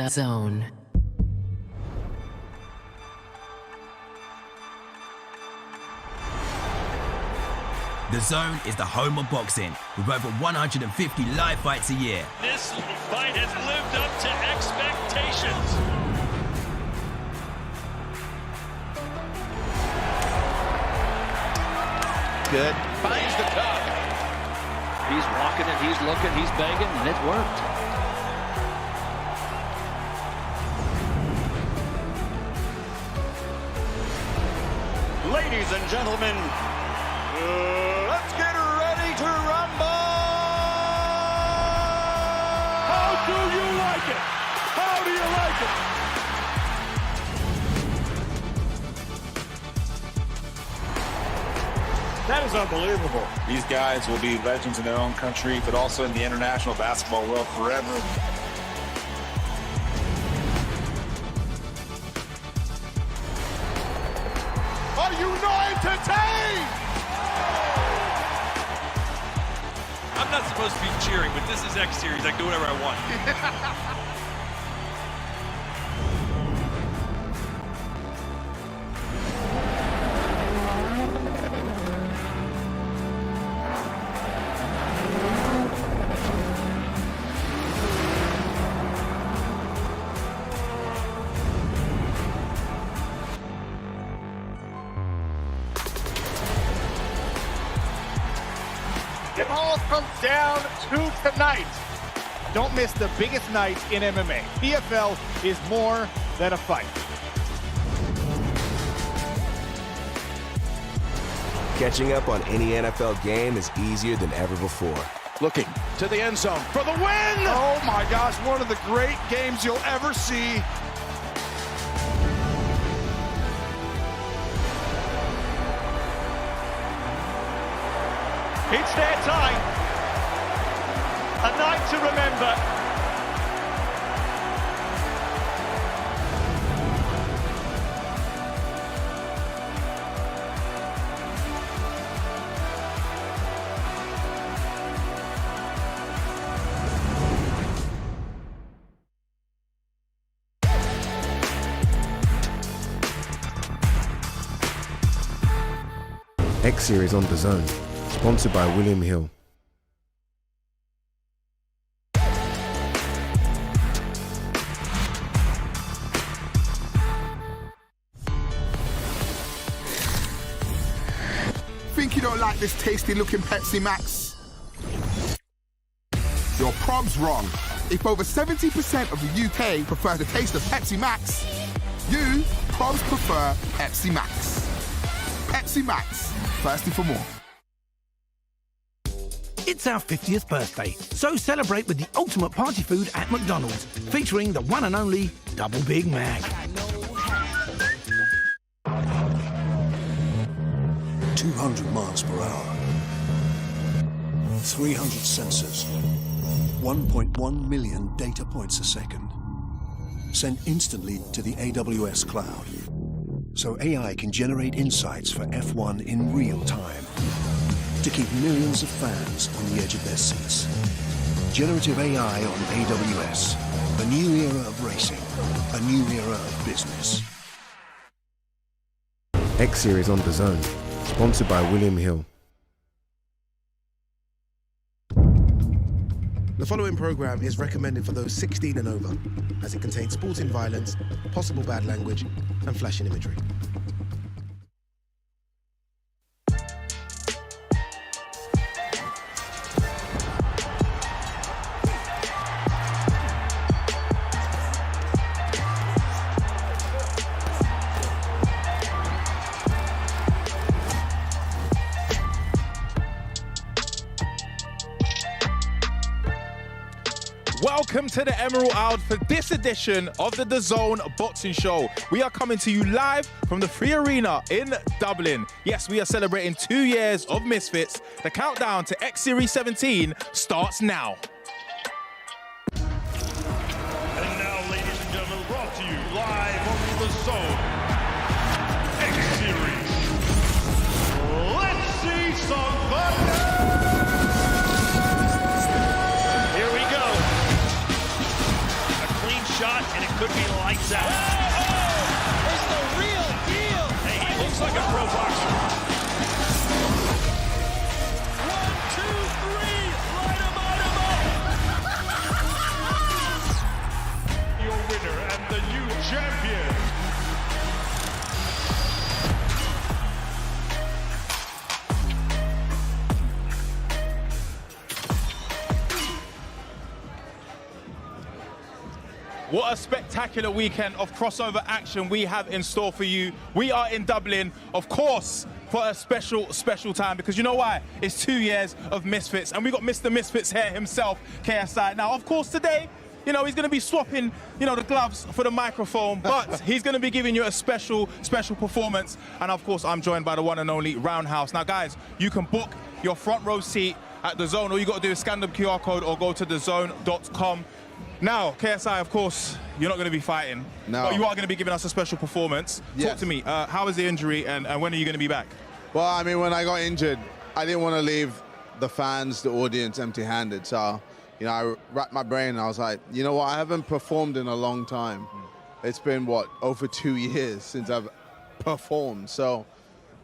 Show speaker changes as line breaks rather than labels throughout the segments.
Dazn.
Dazn is the home of boxing, with over 150 live fights a year.
This fight has lived up to expectations.
Good. Finds the cup.
He's walking it, he's looking, he's begging, and it's worked.
Ladies and gentlemen, let's get ready to rumble!
How do you like it? How do you like it?
That is unbelievable.
These guys will be legends in their own country, but also in the international basketball world forever.
Are you not entertained?
I'm not supposed to be cheering, but this is X Series. I can do whatever I want.
It all comes down to tonight. Don't miss the biggest night in MMA. PFL is more than a fight.
Catching up on any NFL game is easier than ever before.
Looking to the end zone for the win! Oh my gosh, one of the great games you'll ever see.
It's their time. A night to remember.
X Series on Dazn, sponsored by William Hill.
Think you don't like this tasty looking Pepsi Max? You're probs wrong. If over 70% of the UK prefer the taste of Pepsi Max, you probs prefer Pepsi Max. Pepsi Max, thirsty for more.
It's our 50th birthday, so celebrate with the ultimate party food at McDonald's, featuring the one and only Double Big Mac.
200 miles per hour, 300 sensors, 1.1 million data points a second, sent instantly to the AWS cloud, so AI can generate insights for F1 in real time, to keep millions of fans on the edge of their seats. Generative AI on AWS, a new era of racing, a new era of business.
X Series on Dazn, sponsored by William Hill.
The following program is recommended for those 16 and over, as it contains sporting violence, possible bad language, and flashing imagery.
Welcome to the Emerald Isle for this edition of the Dazn Boxing Show. We are coming to you live from the Free Arena in Dublin. Yes, we are celebrating 2 years of Misfits. The countdown to X Series 17 starts now.
And now, ladies and gentlemen, brought to you live on the Zone X Series. Let's see some thunder! Here we go. A clean shot and set.
It's the real deal.
Hey, he looks like a pro boxer.
1, 2, 3. Light him up.
Your winner and the new champion.
What a spectacular weekend of crossover action we have in store for you. We are in Dublin, of course, for a special, special time, because you know why? It's 2 years of Misfits, and we got Mr. Misfits here himself, KSI. Now, of course, today, you know, he's going to be swapping, you know, the gloves for the microphone, but he's going to be giving you a special, special performance. And, of course, I'm joined by the one and only Roundhouse. Now, guys, you can book your front row seat at DAZN. All you got to do is scan the QR code or go to DAZN.com. Now, KSI, of course, you're not going to be fighting.
No.
But you are going to be giving us a special performance.
Yes.
Talk to me. How is the injury, and when are you going to be back?
Well, I mean, when I got injured, I didn't want to leave the fans, the audience, empty-handed. So, you know, I wrapped my brain and I was like, you know what? I haven't performed in a long time. It's been, what, over 2 years since I've performed. So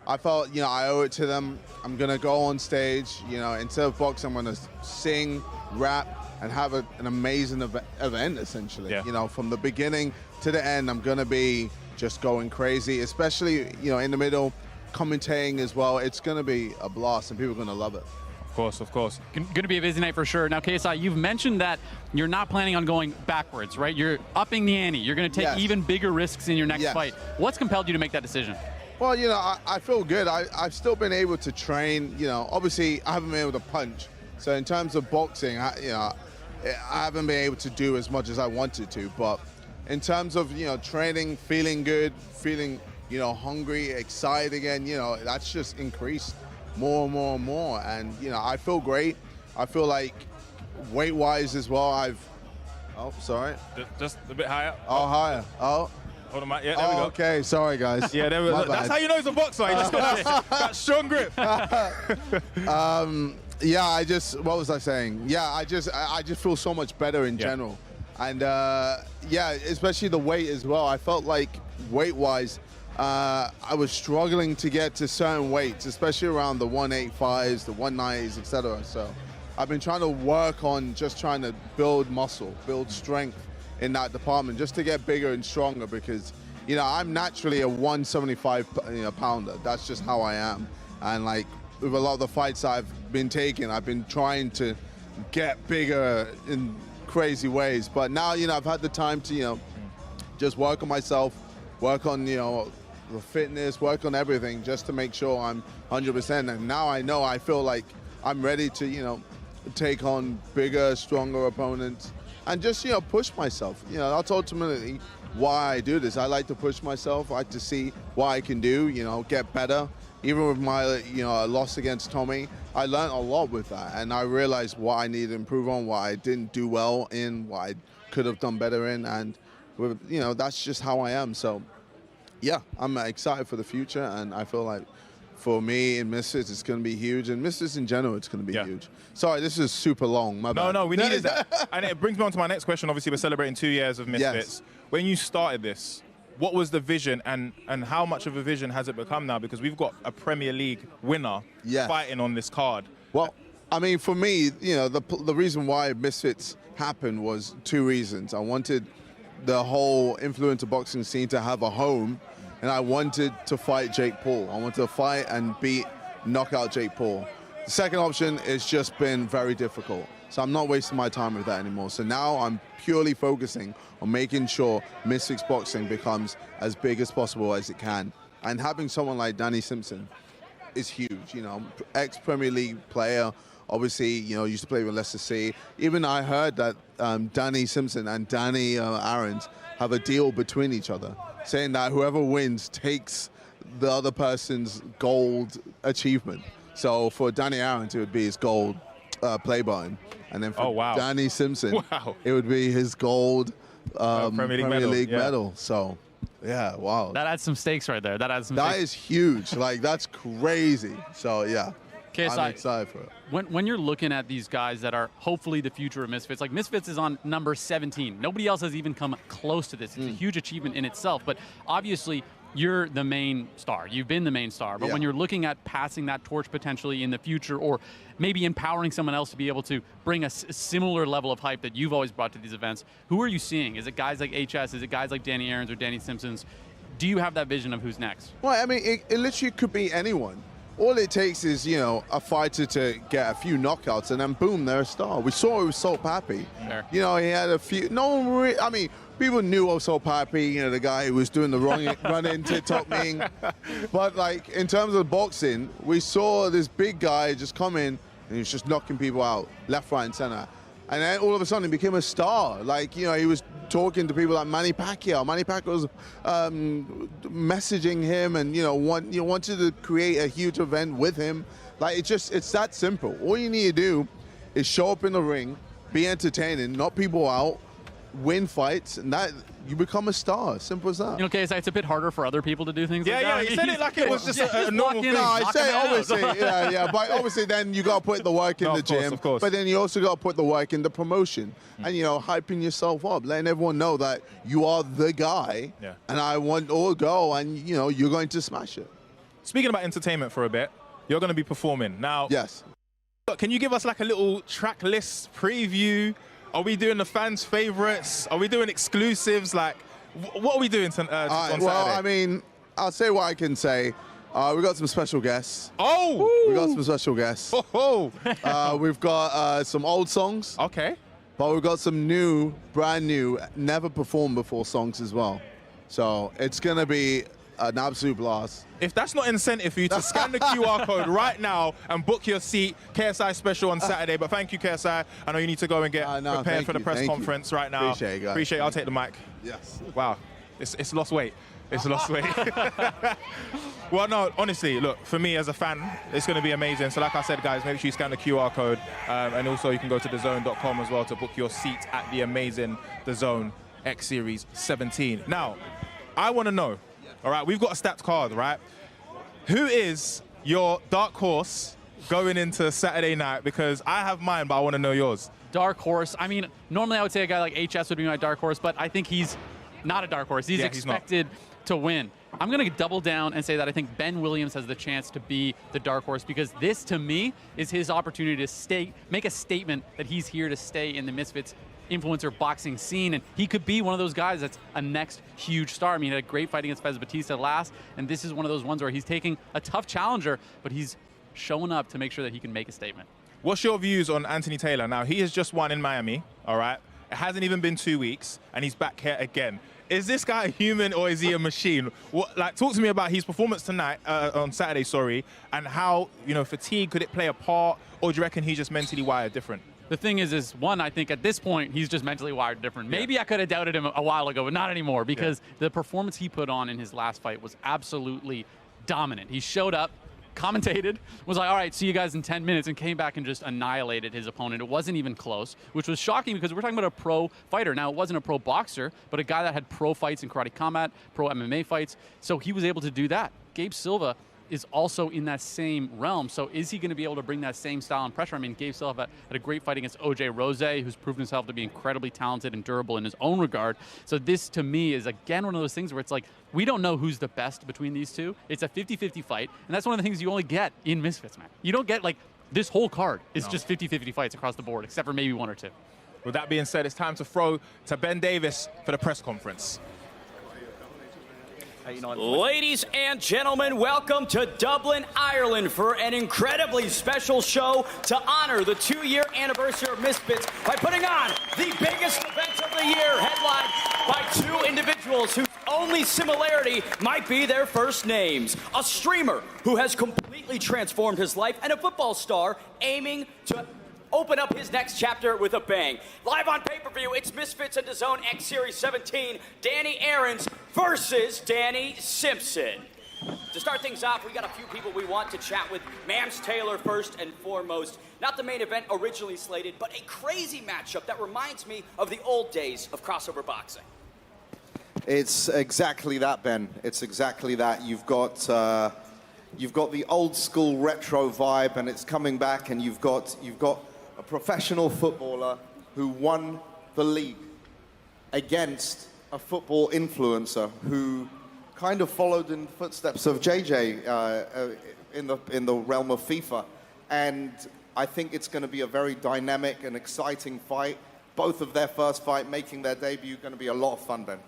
I felt, you know, I owe it to them. I'm going to go on stage, you know, instead of boxing, I'm going to sing, rap, and have an amazing event, essentially.
Yeah.
You know, from the beginning to the end, I'm going to be just going crazy, especially, you know, in the middle, commentating as well. It's going to be a blast, and people are going to love it.
Of course, of course.
Going to be a busy night for sure. Now, KSI, you've mentioned that you're not planning on going backwards, right? You're upping the ante. You're going to take even bigger risks in your next fight. What's compelled you to make that decision?
Well, you know, I feel good. I've still been able to train. You know, obviously, I haven't been able to punch. So in terms of boxing, I haven't been able to do as much as I wanted to. But in terms of, you know, training, feeling good, feeling, you know, hungry, excited again, you know, that's just increased more and more and more. And, you know, I feel great. I feel like weight-wise as well, oh, sorry.
Just a bit higher.
Oh, higher. Oh.
Hold on, Matt. Yeah, there we go.
Okay, sorry, guys.
Yeah, there we go. That's how you know he's a boxer. He just got that strong grip.
Yeah, what was I saying? Yeah, I just feel so much better in general. And yeah, especially the weight as well. I felt like weight-wise, I was struggling to get to certain weights, especially around the 185s, the 190s, etc. So I've been trying to work on just trying to build muscle, build strength in that department, just to get bigger and stronger, because, you know, I'm naturally a 175 pounder. That's just how I am. And like with a lot of the fights I've been taking, I've been trying to get bigger in crazy ways. But now, you know, I've had the time to, you know, just work on myself, work on, you know, the fitness, work on everything, just to make sure I'm 100%. And now I feel like I'm ready to, you know, take on bigger, stronger opponents and just, you know, push myself. You know, that's ultimately why I do this. I like to push myself. I like to see what I can do, you know, get better. Even with my, you know, loss against Tommy, I learned a lot with that. And I realized what I need to improve on, what I didn't do well in, what I could have done better in. And, with, you know, that's just how I am. So, yeah, I'm excited for the future. And I feel like for me in Misfits, it's going to be huge. And Misfits in general, it's going to be huge. Sorry, this is super long. My bad.
No, we needed that. And it brings me on to my next question. Obviously, we're celebrating 2 years of Misfits. Yes. When you started this, what was the vision, and how much of a vision has it become now? Because we've got a Premier League winner fighting on this card.
Well, I mean, for me, you know, the reason why Misfits happened was 2 reasons. I wanted the whole influencer boxing scene to have a home, and I wanted to fight Jake Paul. I wanted to fight and knock out Jake Paul. The second option has just been very difficult. So I'm not wasting my time with that anymore. So now I'm purely focusing on making sure Misfits boxing becomes as big as possible as it can. And having someone like Danny Simpson is huge, you know, ex-Premier League player, obviously, you know, used to play with Leicester City. Even I heard that Danny Simpson and Danny Aarons have a deal between each other, saying that whoever wins takes the other person's gold achievement. So for Danny Aarons, it would be his gold play button. And then for Danny Simpson, it would be his gold Premier League medal. So, yeah, wow.
That adds some stakes right there. That adds some stakes.
That is huge. Like, that's crazy. So, yeah.
KSI,
I'm excited for it.
When you're looking at these guys that are hopefully the future of Misfits, like Misfits is on number 17. Nobody else has even come close to this. It's a huge achievement in itself, but obviously you're the main star. You've been the main star, but when you're looking at passing that torch potentially in the future, or maybe empowering someone else to be able to bring a similar level of hype that you've always brought to these events, who are you seeing? Is it guys like HS? Is it guys like Danny Aarons or Danny Simpsons? Do you have that vision of who's next?
Well, I mean, it literally could be anyone. All it takes is, you know, a fighter to get a few knockouts, and then boom, they're a star. We saw it with Salt Pappy.
Fair.
You know, he had a few. No one I mean, people knew of Salt Pappy, you know, the guy who was doing the run-in TikTok meme. But, like, in terms of boxing, we saw this big guy just come in, and he was just knocking people out, left, right, and center. And then all of a sudden, he became a star. Like, you know, he was talking to people like Manny Pacquiao. Manny Pacquiao was messaging him and, you know, wanted to create a huge event with him. Like, it's that simple. All you need to do is show up in the ring, be entertaining, knock people out, win fights, and that you become a star. Simple as that.
You know, KSI, it's a bit harder for other people to do things like that.
Yeah, you said it like it was just a normal thing.
No, I say obviously, but obviously then you got to put the work in the gym.
Of course.
But then you also got to put the work in the promotion and, you know, hyping yourself up, letting everyone know that you are the guy.
Yeah.
And I want all to go, and you know you're going to smash it.
Speaking about entertainment for a bit, you're going to be performing now.
Yes.
Can you give us like a little track list preview? Are we doing the fans' favorites? Are we doing exclusives? Like, what are we doing on Saturday?
Well, I mean, I'll say what I can say. We got some special guests.
Oh!
We got some special guests.
Oh!
We've got some old songs.
Okay.
But we've got some new, brand new, never performed before songs as well. So it's going to be an absolute blast.
If that's not incentive for you to scan the QR code right now and book your seat, KSI special on Saturday. But thank you, KSI. I know you need to go and get prepared for the press conference right now.
Appreciate it, guys.
Appreciate it. I'll take the mic.
Yes.
Wow. It's lost weight. It's lost weight. Well, no, honestly, look, for me as a fan, it's going to be amazing. So like I said, guys, make sure you scan the QR code. And also you can go to Dazn.com as well to book your seat at the amazing Dazn X Series 17. Now, I want to know, all right, we've got a stacked card, right? Who is your dark horse going into Saturday night? Because I have mine, but I want to know yours.
Dark horse. I mean, normally I would say a guy like HS would be my dark horse, but I think he's not a dark horse. He's expected to win. I'm going to double down and say that I think Ben Williams has the chance to be the dark horse, because this, to me, is his opportunity to make a statement that he's here to stay in the Misfits influencer boxing scene, and he could be one of those guys that's a next huge star. I mean, he had a great fight against Fez Batista last, and this is one of those ones where he's taking a tough challenger, but he's showing up to make sure that he can make a statement.
What's your views on Anthony Taylor? Now, he has just won in Miami, all right? It hasn't even been 2 weeks, and he's back here again. Is this guy a human or is he a machine? Talk to me about his performance tonight, on Saturday, sorry, and how, you know, fatigue, could it play a part, or do you reckon he's just mentally wired different?
The thing is one, I think at this point, he's just mentally wired different. Maybe I could have doubted him a while ago, but not anymore, because the performance he put on in his last fight was absolutely dominant. He showed up, commentated, was like, all right, see you guys in 10 minutes, and came back and just annihilated his opponent. It wasn't even close, which was shocking because we're talking about a pro fighter. Now, it wasn't a pro boxer, but a guy that had pro fights in karate combat, pro MMA fights, so he was able to do that. Gabe Silva is also in that same realm, so is he going to be able to bring that same style and pressure? I mean, Gabe Silva had a great fight against OJ Rose, who's proven himself to be incredibly talented and durable in his own regard. So this, to me, is again one of those things where it's like, we don't know who's the best between these two. It's a 50-50 fight, and that's one of the things you only get in Misfits, man. You don't get, like, this whole card is just 50-50 fights across the board, except for maybe one or two.
With that being said, it's time to throw to Ben Davis for the press conference.
Ladies and gentlemen, welcome to Dublin, Ireland for an incredibly special show to honor the 2-year anniversary of Misfits by putting on the biggest event of the year, headlined by 2 individuals whose only similarity might be their first names. A streamer who has completely transformed his life, and a football star aiming to open up his next chapter with a bang. Live on pay-per-view, it's Misfits and Dazn X Series 17, Danny Aarons versus Danny Simpson. To start things off, we got a few people we want to chat with. Mams Taylor first and foremost. Not the main event originally slated, but a crazy matchup that reminds me of the old days of crossover boxing.
It's exactly that, Ben. It's exactly that. You've got you've got the old school retro vibe, and it's coming back, and you've got a professional footballer who won the league against a football influencer who kind of followed in the footsteps of JJ in the realm of FIFA. And I think it's going to be a very dynamic and exciting fight. Both of their first fight making their debut, going to be a lot of fun, Ben.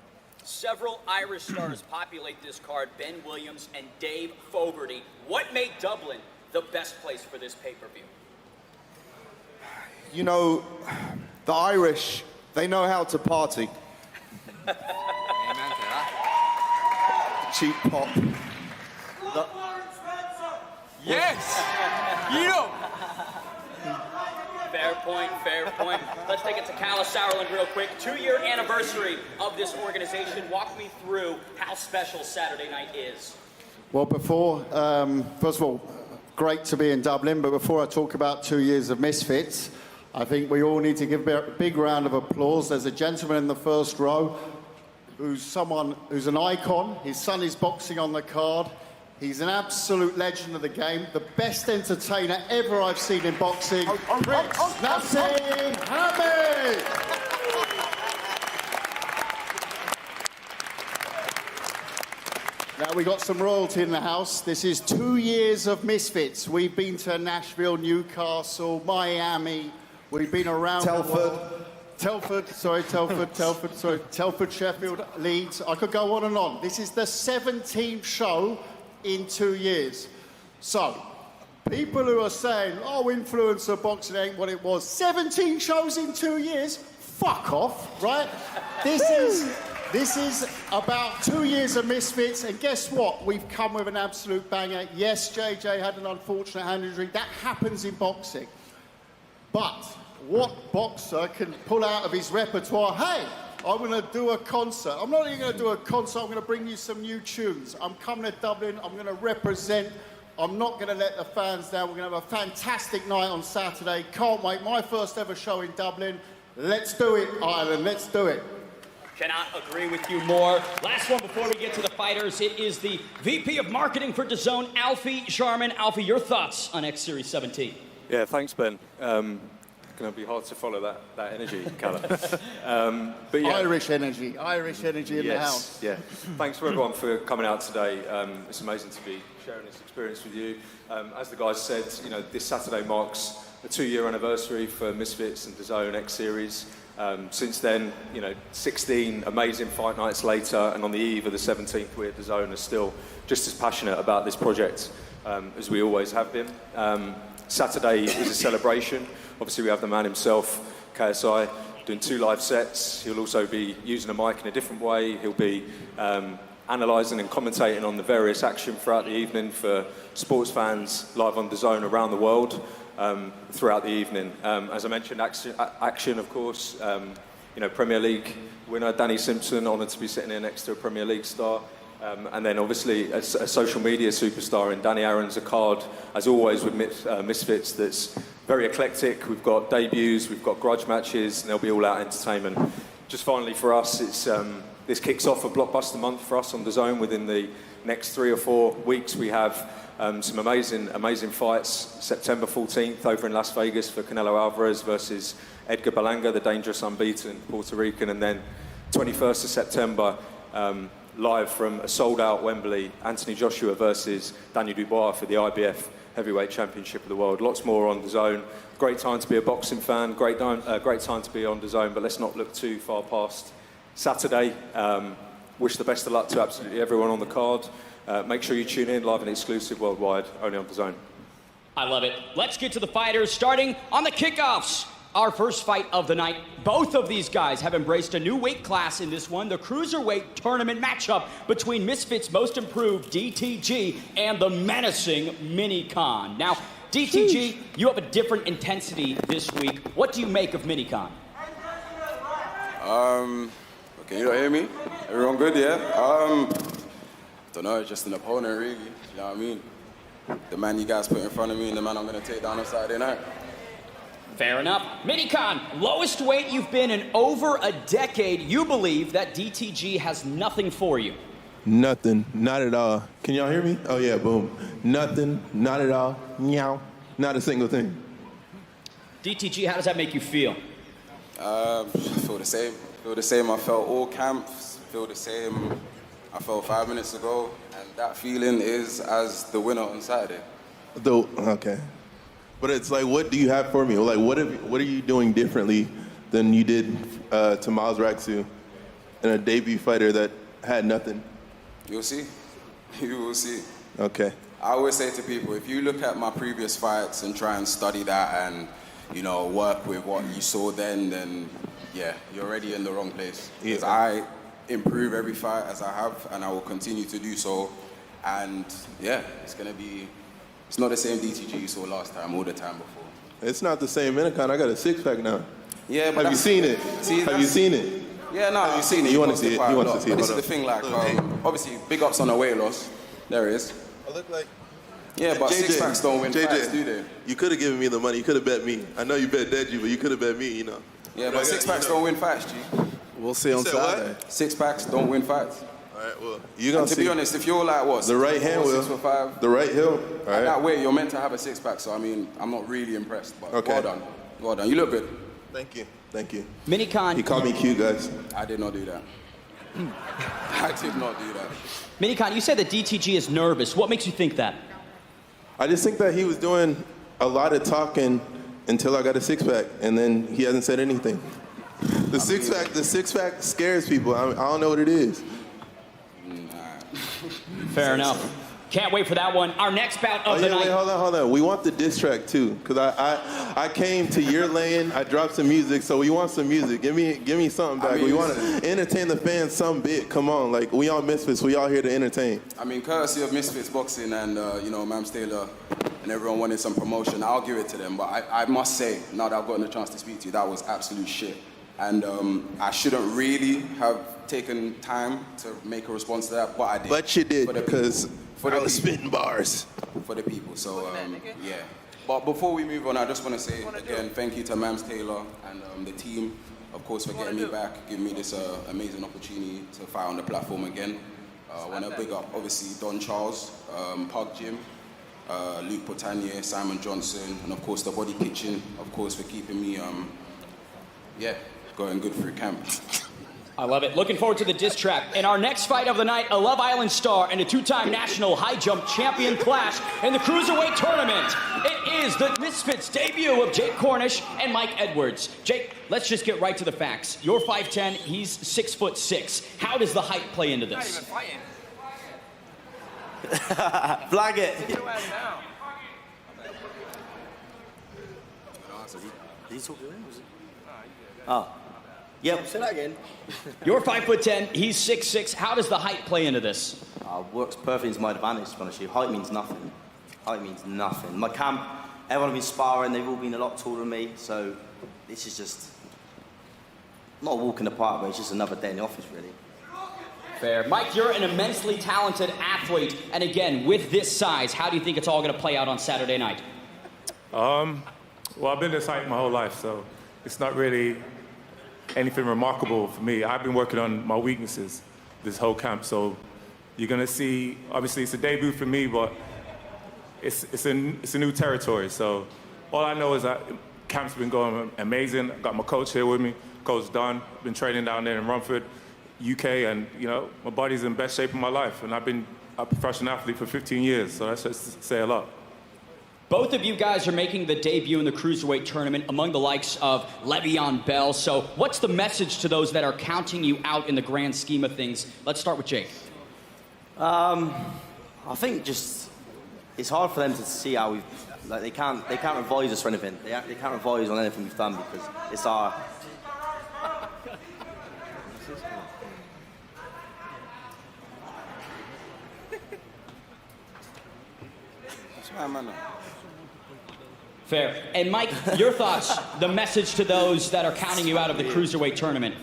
Several Irish stars populate this card, Ben Williams and Dave Fogerty. What made Dublin the best place for this pay-per-view?
You know, the Irish, they know how to party. Cheap pop.
Yes! You know!
Fair point, fair point. Let's take it to Calla Sauerland real quick. 2-year anniversary of this organization. Walk me through how special Saturday night is.
Well, first of all, great to be in Dublin, but before I talk about 2 years of Misfits, I think we all need to give a big round of applause. There's a gentleman in the first row who's an icon. His son is boxing on the card. He's an absolute legend of the game, the best entertainer ever I've seen in boxing. Nassim Hamid! Now, we got some royalty in the house. This is 2 years of Misfits. We've been to Nashville, Newcastle, Miami. We've been around Telford, Sheffield, Leeds. I could go on and on. This is the 17th show in 2 years. So, people who are saying, oh, influencer boxing ain't what it was. 17 shows in 2 years? Fuck off, right? This is about 2 years of Misfits, and guess what? We've come with an absolute banger. Yes, JJ had an unfortunate hand injury. That happens in boxing. But what boxer can pull out of his repertoire, hey, I'm going to do a concert. I'm not even going to do a concert, I'm going to bring you some new tunes. I'm coming to Dublin, I'm going to represent. I'm not going to let the fans down. We're going to have a fantastic night on Saturday. Can't wait. My first ever show in Dublin. Let's do it, Ireland. Let's do it.
Cannot agree with you more. Last one before we get to the fighters. It is the VP of Marketing for Dazn, Alfie Sharman. Alfie, your thoughts on X Series 17?
Yeah, thanks, Ben. Going to be hard to follow that energy, Calla. But yeah.
Irish energy in the house.
Yeah. Thanks for everyone for coming out today. It's amazing to be sharing this experience with you. As the guys said, you know, this Saturday marks the 2-year anniversary for Misfits and Dazn X Series. Since then, you know, 16 amazing fight nights later, and on the eve of the 17th, we at Dazn are still just as passionate about this project as we always have been. Saturday is a celebration. Obviously, we have the man himself, KSI, doing 2 live sets. He'll also be using a mic in a different way. He'll be analysing and commentating on the various action throughout the evening for sports fans live on Dazn around the world throughout the evening. As I mentioned, action, of course. You know, Premier League winner Danny Simpson, honoured to be sitting here next to a Premier League star. And then obviously a social media superstar in Danny Aaron's, a card, as always with Misfits, that's very eclectic. We've got debuts, we've got grudge matches, and there'll be all-out entertainment. Just finally for us, it's this kicks off a blockbuster month for us on Dazn. Within the next 3 or 4 weeks, we have some amazing fights. September 14th over in Las Vegas for Canelo Alvarez versus Edgar Berlanga, the dangerous unbeaten Puerto Rican, and then 21st of September, live from a sold-out Wembley, Anthony Joshua versus Daniel Dubois for the IBF Heavyweight Championship of the World. Lots more on Dazn. Great time to be a boxing fan, great time to be on Dazn, but let's not look too far past Saturday. Wish the best of luck to absolutely everyone on the card. Make sure you tune in, live and exclusive worldwide, only on Dazn.
I love it. Let's get to the fighters, starting on the kickoffs. Our first fight of the night. Both of these guys have embraced a new weight class in this one, the cruiserweight tournament matchup between Misfits' most improved DTG and the menacing Minikon. Now, DTG, you have a different intensity this week. What do you make of Minikon?
Can you hear me? Everyone good, yeah? Don't know, just an opponent, really. You know what I mean? The man you guys put in front of me and the man I'm going to take down on Saturday night.
Fair enough. Minikon, lowest weight you've been in over a decade. You believe that DTG has nothing for you.
Nothing, not at all. Can y'all hear me? Oh yeah, boom. Nothing, not at all. Meow, not a single thing.
DTG, how does that make you feel?
I feel the same. Feel the same. I felt all camps. Feel the same. I felt 5 minutes ago, and that feeling is as the winner on Saturday.
Okay, but it's like, what do you have for me? Like, what are you doing differently than you did to Miles Raksu and a debut fighter that had nothing?
You'll see. You will see.
Okay.
I always say to people, if you look at my previous fights and try and study that and, you know, work with what you saw then yeah, you're already in the wrong place. Because I improve every fight as I have, and I will continue to do so. And yeah, it's not the same DTG you saw last time or the time before.
It's not the same Minikon. I got a six-pack now.
Yeah, but
have you seen it? Have you seen it?
Yeah, no,
have you seen it? You want to see it? You want to see it?
But this is the thing, like, obviously, big ups on the weight loss. There it is.
I look like...
Yeah, but six-packs don't win fights, do they?
You could have given me the money. You could have bet me. I know you bet Deji, but you could have bet me, you know.
Yeah, but six-packs don't win fights, G.
We'll see on Saturday.
Six-packs don't win fights.
All right, well, you're going to see.
To be honest, if you're like, what?
The right hand will.
6'5",
the right heel. All right.
That way, you're meant to have a six-pack, so I mean, I'm not really impressed, but well done. Well done. You look good.
Thank you. Thank you.
Minikon.
He called me cute, guys.
I did not do that. I did not do that.
Minikon, you said that DTG is nervous. What makes you think that?
I just think that he was doing a lot of talking until I got a six-pack, and then he hasn't said anything. The six-pack scares people. I don't know what it is.
Fair enough. Can't wait for that one. Our next bout of the night.
Wait, hold on. We want the diss track too, because I came to your lane. I dropped some music, so we want some music. Give me something back. We want to entertain the fans some bit. Come on, like we all Misfits. We all here to entertain.
I mean, courtesy of Misfits Boxing and you know, Mams Taylor and everyone wanted some promotion. I'll give it to them, but I must say, now that I've gotten a chance to speak to you, that was absolute shit. And I shouldn't really have taken time to make a response to that, but I did.
But you did, because I was spitting bars.
For the people, so yeah. But before we move on, I just want to say again, thank you to Mams Taylor and the team, of course, for getting me back, giving me this amazing opportunity to fight on the platform again. I want to big up, obviously, Don Charles, Pug Jim, Luke Potanier, Simon Johnson, and of course, the Body Kitchen, of course, for keeping me, going good through camp.
I love it. Looking forward to the diss track. In our next fight of the night, a Love Island star and a two-time national high jump champion clash in the Cruiserweight tournament. It is the Misfits debut of Jake Cornish and Mike Edwards. Jake, let's just get right to the facts. You're 5'10", he's 6'6". How does the height play into this?
Not even fighting. Flag it. Did he talk to him? Oh. Yep. Say that again.
You're 5'10", he's 6'6". How does the height play into this?
Works perfectly to my advantage, to be honest with you. Height means nothing. Height means nothing. My camp, everyone have been sparring, they've all been a lot taller than me, so this is just not a walk in the park, but it's just another day in the office, really.
Fair. Mike, you're an immensely talented athlete, and again, with this size, how do you think it's all going to play out on Saturday night?
Well, I've been this height my whole life, so it's not really anything remarkable for me. I've been working on my weaknesses this whole camp, so you're gonna see, obviously it's a debut for me, but it's a new territory, so all I know is that camp's been going amazing. I've got my coach here with me, Coach Don. I've been training down there in Rumford, UK, and you know, my body's in best shape of my life, and I've been a professional athlete for 15 years, so that's just say a lot.
Both of you guys are making the debut in the Cruiserweight tournament among the likes of Le'Veon Bell. So what's the message to those that are counting you out in the grand scheme of things? Let's start with Jake.
I think just it's hard for them to see how we've they can't revise us for anything. They can't revise on anything we've done because it's our.
Fair. And Mike, your thoughts, the message to those that are counting you out of the Cruiserweight tournament?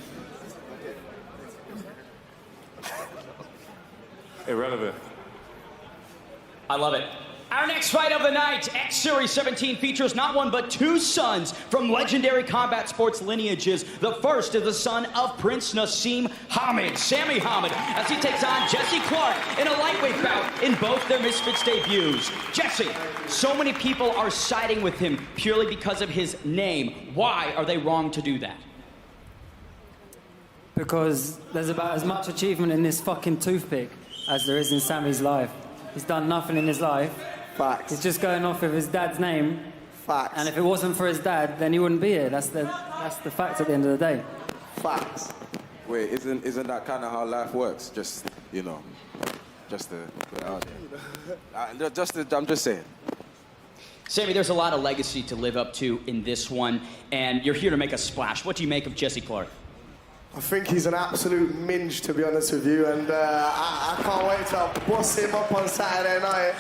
Irrelevant.
I love it. Our next fight of the night, X Series 17, features not one but two sons from legendary combat sports lineages. The first is the son of Prince Nassim Hamed, Sammy Hamed, as he takes on Jesse Clark in a lightweight bout in both their Misfits debuts. Jesse, so many people are siding with him purely because of his name. Why are they wrong to do that?
Because there's about as much achievement in this fucking toothpick as there is in Sammy's life. He's done nothing in his life.
Facts.
He's just going off of his dad's name.
Facts.
And if it wasn't for his dad, then he wouldn't be here. That's the fact at the end of the day.
Facts.
Wait, isn't that kind of how life works? Just, you know, just to put it out there. I'm just saying.
Sammy, there's a lot of legacy to live up to in this one, and you're here to make a splash. What do you make of Jesse Clark?
I think he's an absolute minge, to be honest with you, and I can't wait to boss him up on Saturday night.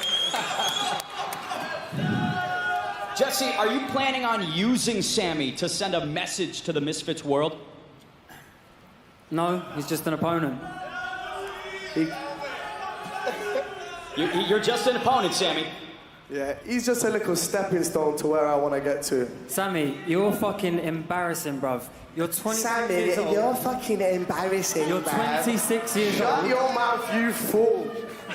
Jesse, are you planning on using Sammy to send a message to the Misfits world?
No, he's just an opponent.
You're just an opponent, Sammy.
Yeah, he's just a little stepping stone to where I want to get to.
Sammy, you're fucking embarrassing, bruv. You're 26 years old.
You're fucking embarrassing,
You're 26 years old.
Shut your mouth, you fool.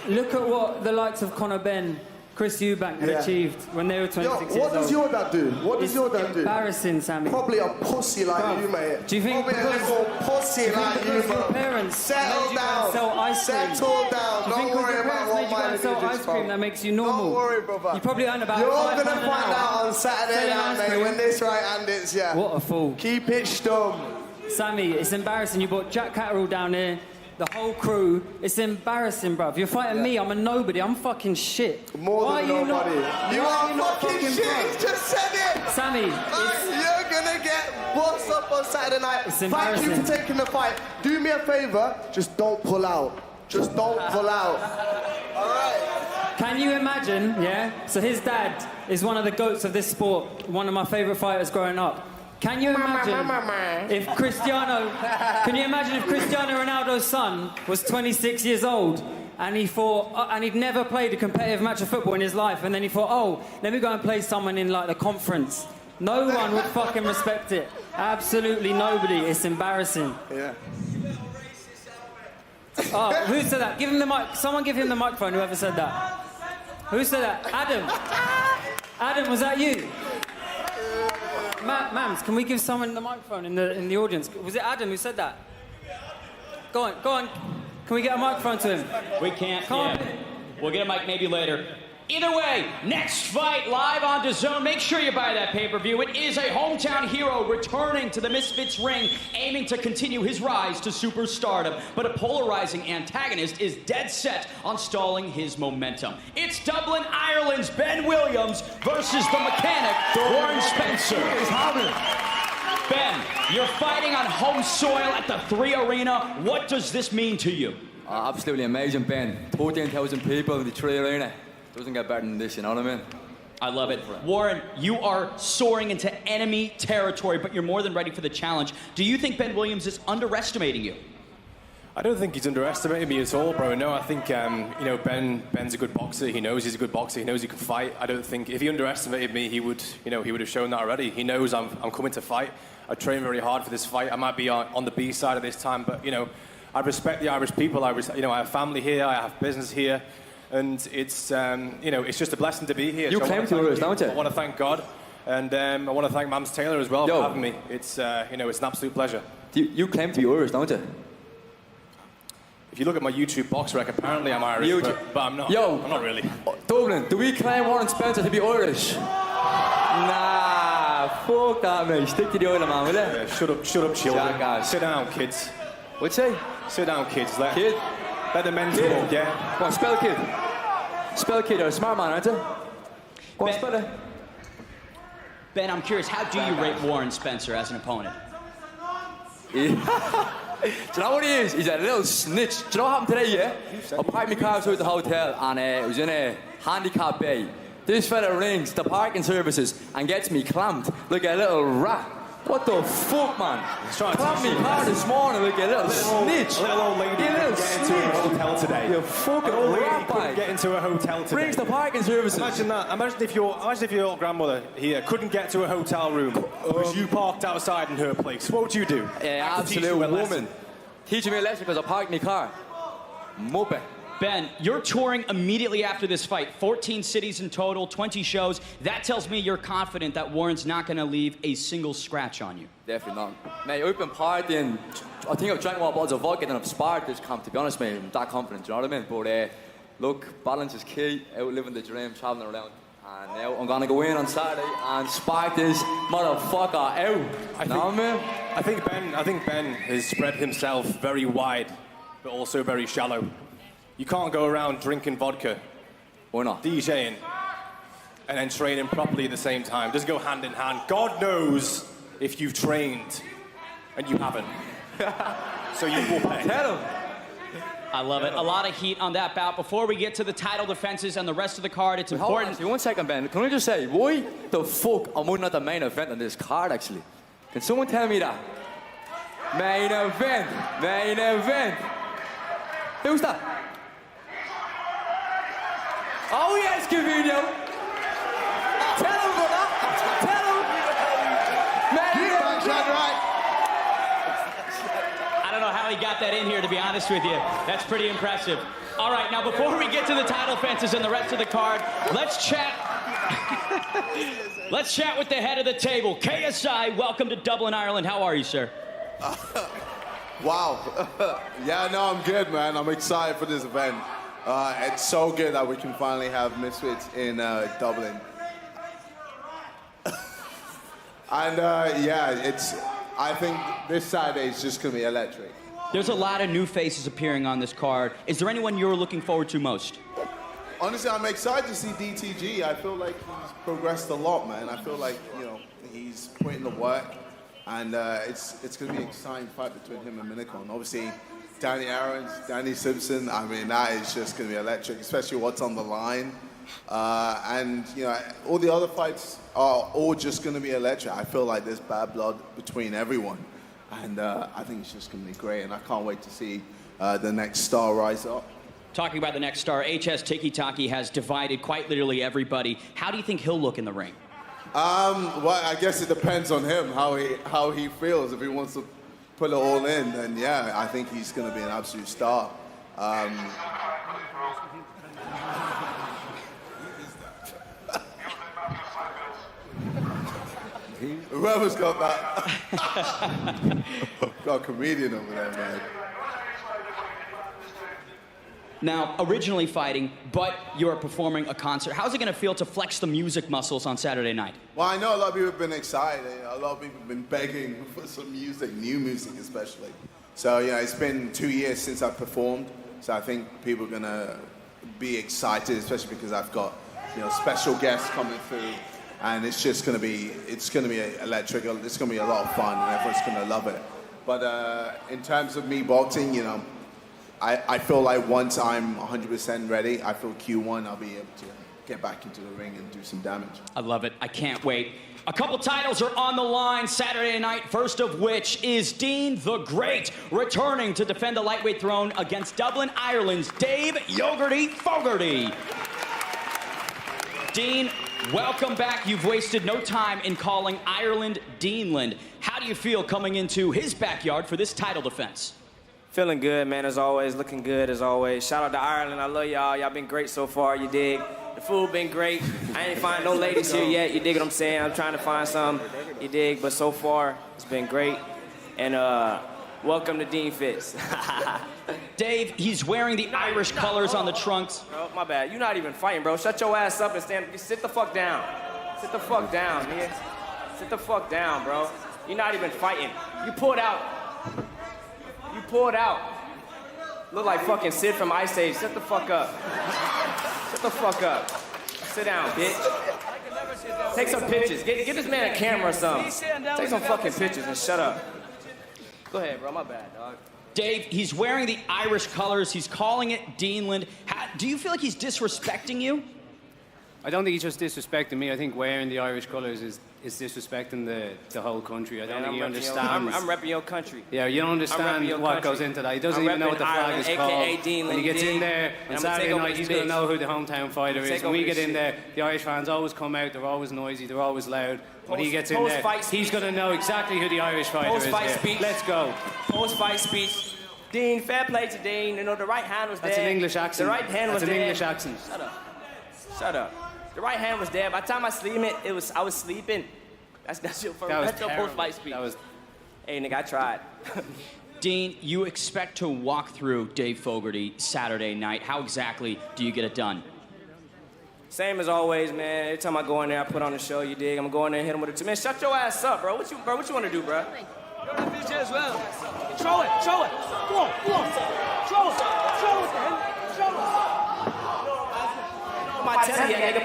Look at what the likes of Conor Benn, Chris Eubank have achieved when they were 26 years old.
What does your dad do? What does your dad do?
Embarrassing, Sammy.
Probably a pussy like you, mate.
Do you think
Probably a little pussy like you,
your parents
Settle down.
sell ice cream?
Settle down.
Do you think
Don't worry
your parents
about
made
what
you go
my
and sell
lineage
ice
is
cream
from.
that makes you normal?
Don't worry, brother.
You probably earn about
You're
£5
gonna
an
find
hour
out on Saturday
selling
night,
ice
mate,
cream.
when this right hand is, yeah.
What a fool.
Keep it stum.
Sammy, it's embarrassing. You brought Jack Catterall down here, the whole crew. It's embarrassing, bruv. You're fighting me. I'm a nobody. I'm fucking shit.
More
Why
than
are you
nobody. You
why
are
not
fucking shit.
proud?
He's just said it.
Sammy,
You're gonna get bossed up on Saturday night.
It's
Thank you
embarrassing.
for taking the fight. Do me a favor. Just don't pull out. Just don't pull out. All right.
Can you imagine, yeah? So his dad is one of the GOATs of this sport, one of my favourite fighters growing up. Can you imagine if Cristiano Ronaldo's son was 26 years old and he thought, and he'd never played a competitive match of football in his life, and then he thought, oh, let me go and play someone in like the conference. No one would fucking respect it. Absolutely nobody. It's embarrassing.
Yeah.
Oh, who said that? Give him the mic. Someone give him the microphone, whoever said that. Who said that? Adam. Adam, was that you? Mams, can we give someone the microphone in the audience? Was it Adam who said that? Go on. Can we get a microphone to him?
We can't.
Come on.
We'll get a mic maybe later. Either way, next fight live on Dazn. Make sure you buy that pay-per-view. It is a hometown hero returning to the Misfits ring, aiming to continue his rise to superstardom. But a polarizing antagonist is dead set on stalling his momentum. It's Dublin, Ireland's Ben Williams versus the mechanic, Warren Spencer. Ben, you're fighting on home soil at the 3 Arena. What does this mean to you?
Absolutely amazing, Ben. 14,000 people in the 3 Arena. Doesn't get better than this, you know what I mean?
I love it. Warren, you are soaring into enemy territory, but you're more than ready for the challenge. Do you think Ben Williams is underestimating you?
I don't think he's underestimated me at all, bro. No, I think, Ben's a good boxer. He knows he's a good boxer. He knows he can fight. I don't think, if he underestimated me, he would have shown that already. He knows I'm coming to fight. I train very hard for this fight. I might be on the B side of this time, but, I respect the Irish people. I have family here. I have business here. And it's just a blessing to be here.
You came to us, don't you?
I want to thank God, and I want to thank Mams Taylor as well for having me. It's it's an absolute pleasure.
You claim to be Irish, don't you?
If you look at my YouTube box rec, apparently I'm Irish, but I'm not. I'm not really.
Dublin, do we claim Warren Spencer to be Irish? Nah, fuck that, mate. Stick to the island, man, will you?
Yeah, shut up, children. Sit down, kids.
What'd you say?
Sit down, kids. Let the men talk, yeah?
Go on, spell kid. Spell kid, you're a smart man, aren't you? Go on, spell it.
Ben, I'm curious, how do you rate Warren Spencer as an opponent?
Do you know what he is? He's a little snitch. Do you know what happened today, yeah? I parked my car outside the hotel and it was in a handicap bay. This fella rings the parking services and gets me clamped like a little rat. What the fuck, man? Clapped me car this morning like a little snitch.
Little old lady couldn't get into a hotel today.
You fucking
old lady
rat
couldn't
bag.
get into a hotel today.
Brings the parking services.
Imagine that. Imagine if your grandmother here couldn't get to a hotel room, was you parked outside in her place. What would you do?
Yeah, absolute woman. Teaching me a lesson because I parked my car. Muppet.
Ben, you're touring immediately after this fight. 14 cities in total, 20 shows. That tells me you're confident that Warren's not going to leave a single scratch on you.
Definitely not. Mate, I've been partying. I think I've drank more bottles of vodka than I've sparred this camp, to be honest, mate. I'm that confident, you know what I mean? But look, balance is key. Out living the dream, traveling around. And now I'm going to go in on Saturday and spark this motherfucker out.
I think Ben has spread himself very wide, but also very shallow. You can't go around drinking vodka.
Why not?
DJing and then training properly at the same time. Doesn't go hand in hand. God knows if you've trained and you haven't. So you will pay.
Tell him.
I love it. A lot of heat on that bout. Before we get to the title defenses and the rest of the card, it's important.
Hold on, 1 second, Ben. Can I just say, why the fuck am I not the main event on this card, actually? Can someone tell me that? Main event. Main event. Who's that? Oh, yes, Cavino. Tell him, brother. Tell him.
I don't know how he got that in here, to be honest with you. That's pretty impressive. All right, now before we get to the title fences and the rest of the card, let's chat. Let's chat with the head of the table. KSI, welcome to Dublin, Ireland. How are you, sir?
Wow. Yeah, no, I'm good, man. I'm excited for this event. It's so good that we can finally have Misfits in Dublin. And I think this Saturday is just going to be electric.
There's a lot of new faces appearing on this card. Is there anyone you're looking forward to most?
Honestly, I'm excited to see DTG. I feel like he's progressed a lot, man. I feel like, he's putting the work. And it's going to be an exciting fight between him and Minikon. Obviously, Danny Aarons, Danny Simpson, I mean, that is just going to be electric, especially what's on the line. And all the other fights are all just going to be electric. I feel like there's bad blood between everyone. And I think it's just going to be great. And I can't wait to see the next star rise up.
Talking about the next star, HS Tokky has divided quite literally everybody. How do you think he'll look in the ring?
Well, I guess it depends on him, how he feels. If he wants to put it all in, then yeah, I think he's going to be an absolute star. Whoever's got that. Got a comedian over there, man.
Now, originally fighting, but you're performing a concert. How's it going to feel to flex the music muscles on Saturday night?
Well, I know a lot of people have been excited. A lot of people have been begging for some music, new music especially. So, it's been 2 years since I've performed. So I think people are going to be excited, especially because I've got, special guests coming through. And it's going to be electric. It's going to be a lot of fun, and everyone's going to love it. But in terms of me boxing, I feel like once I'm 100% ready, I feel Q1, I'll be able to get back into the ring and do some damage.
I love it. I can't wait. A couple titles are on the line Saturday night, first of which is Dean the Great, returning to defend the lightweight throne against Dublin, Ireland's Dave Yogerty Fogerty. Dean, welcome back. You've wasted no time in calling Ireland Deanland. How do you feel coming into his backyard for this title defense?
Feeling good, man, as always. Looking good, as always. Shout out to Ireland. I love y'all. Y'all been great so far, you dig? The food been great. I ain't find no ladies here yet, you dig what I'm saying? I'm trying to find some, you dig? But so far, it's been great. And welcome to Dean Fitz.
Dave, he's wearing the Irish colors on the trunks.
Bro, my bad. You're not even fighting, bro. Shut your ass up and stand. Sit the fuck down. Sit the fuck down, man. Sit the fuck down, bro. You're not even fighting. You pulled out. You pulled out. Look like fucking Sid from Ice Age. Sit the fuck up. Sit the fuck up. Sit down, bitch. Take some pictures. Get this man a camera or something. Take some fucking pictures and shut up. Go ahead, bro. My bad, dog.
Dave, he's wearing the Irish colors. He's calling it Deanland. Do you feel like he's disrespecting you?
I don't think he's just disrespecting me. I think wearing the Irish colours is disrespecting the whole country. I don't think he understands.
I'm repping your country.
Yeah, you don't understand what goes into that. He doesn't even know what the flag is called. When he gets in there on Saturday night, he's going to know who the hometown fighter is. When we get in there, the Irish fans always come out. They're always noisy. They're always loud. When he gets in there, he's going to know exactly who the Irish fighter is. Let's go.
Post-fight speech. Dean, fair play to Dean. You know, the right hand was there.
That's an English accent.
The right hand was there.
That's an English accent.
Shut up. Shut up. The right hand was there. By the time I I was sleeping. That's your post-fight speech. Hey, nigga, I tried.
Dean, you expect to walk through Dave Fogerty Saturday night. How exactly do you get it done?
Same as always, man. Every time I go in there, I put on a show, you dig? I'm going there and hit him with a man, shut your ass up, bro. What you want to do, bro? You're on the as well. Throw it. Go on. Throw it. My telly, nigga,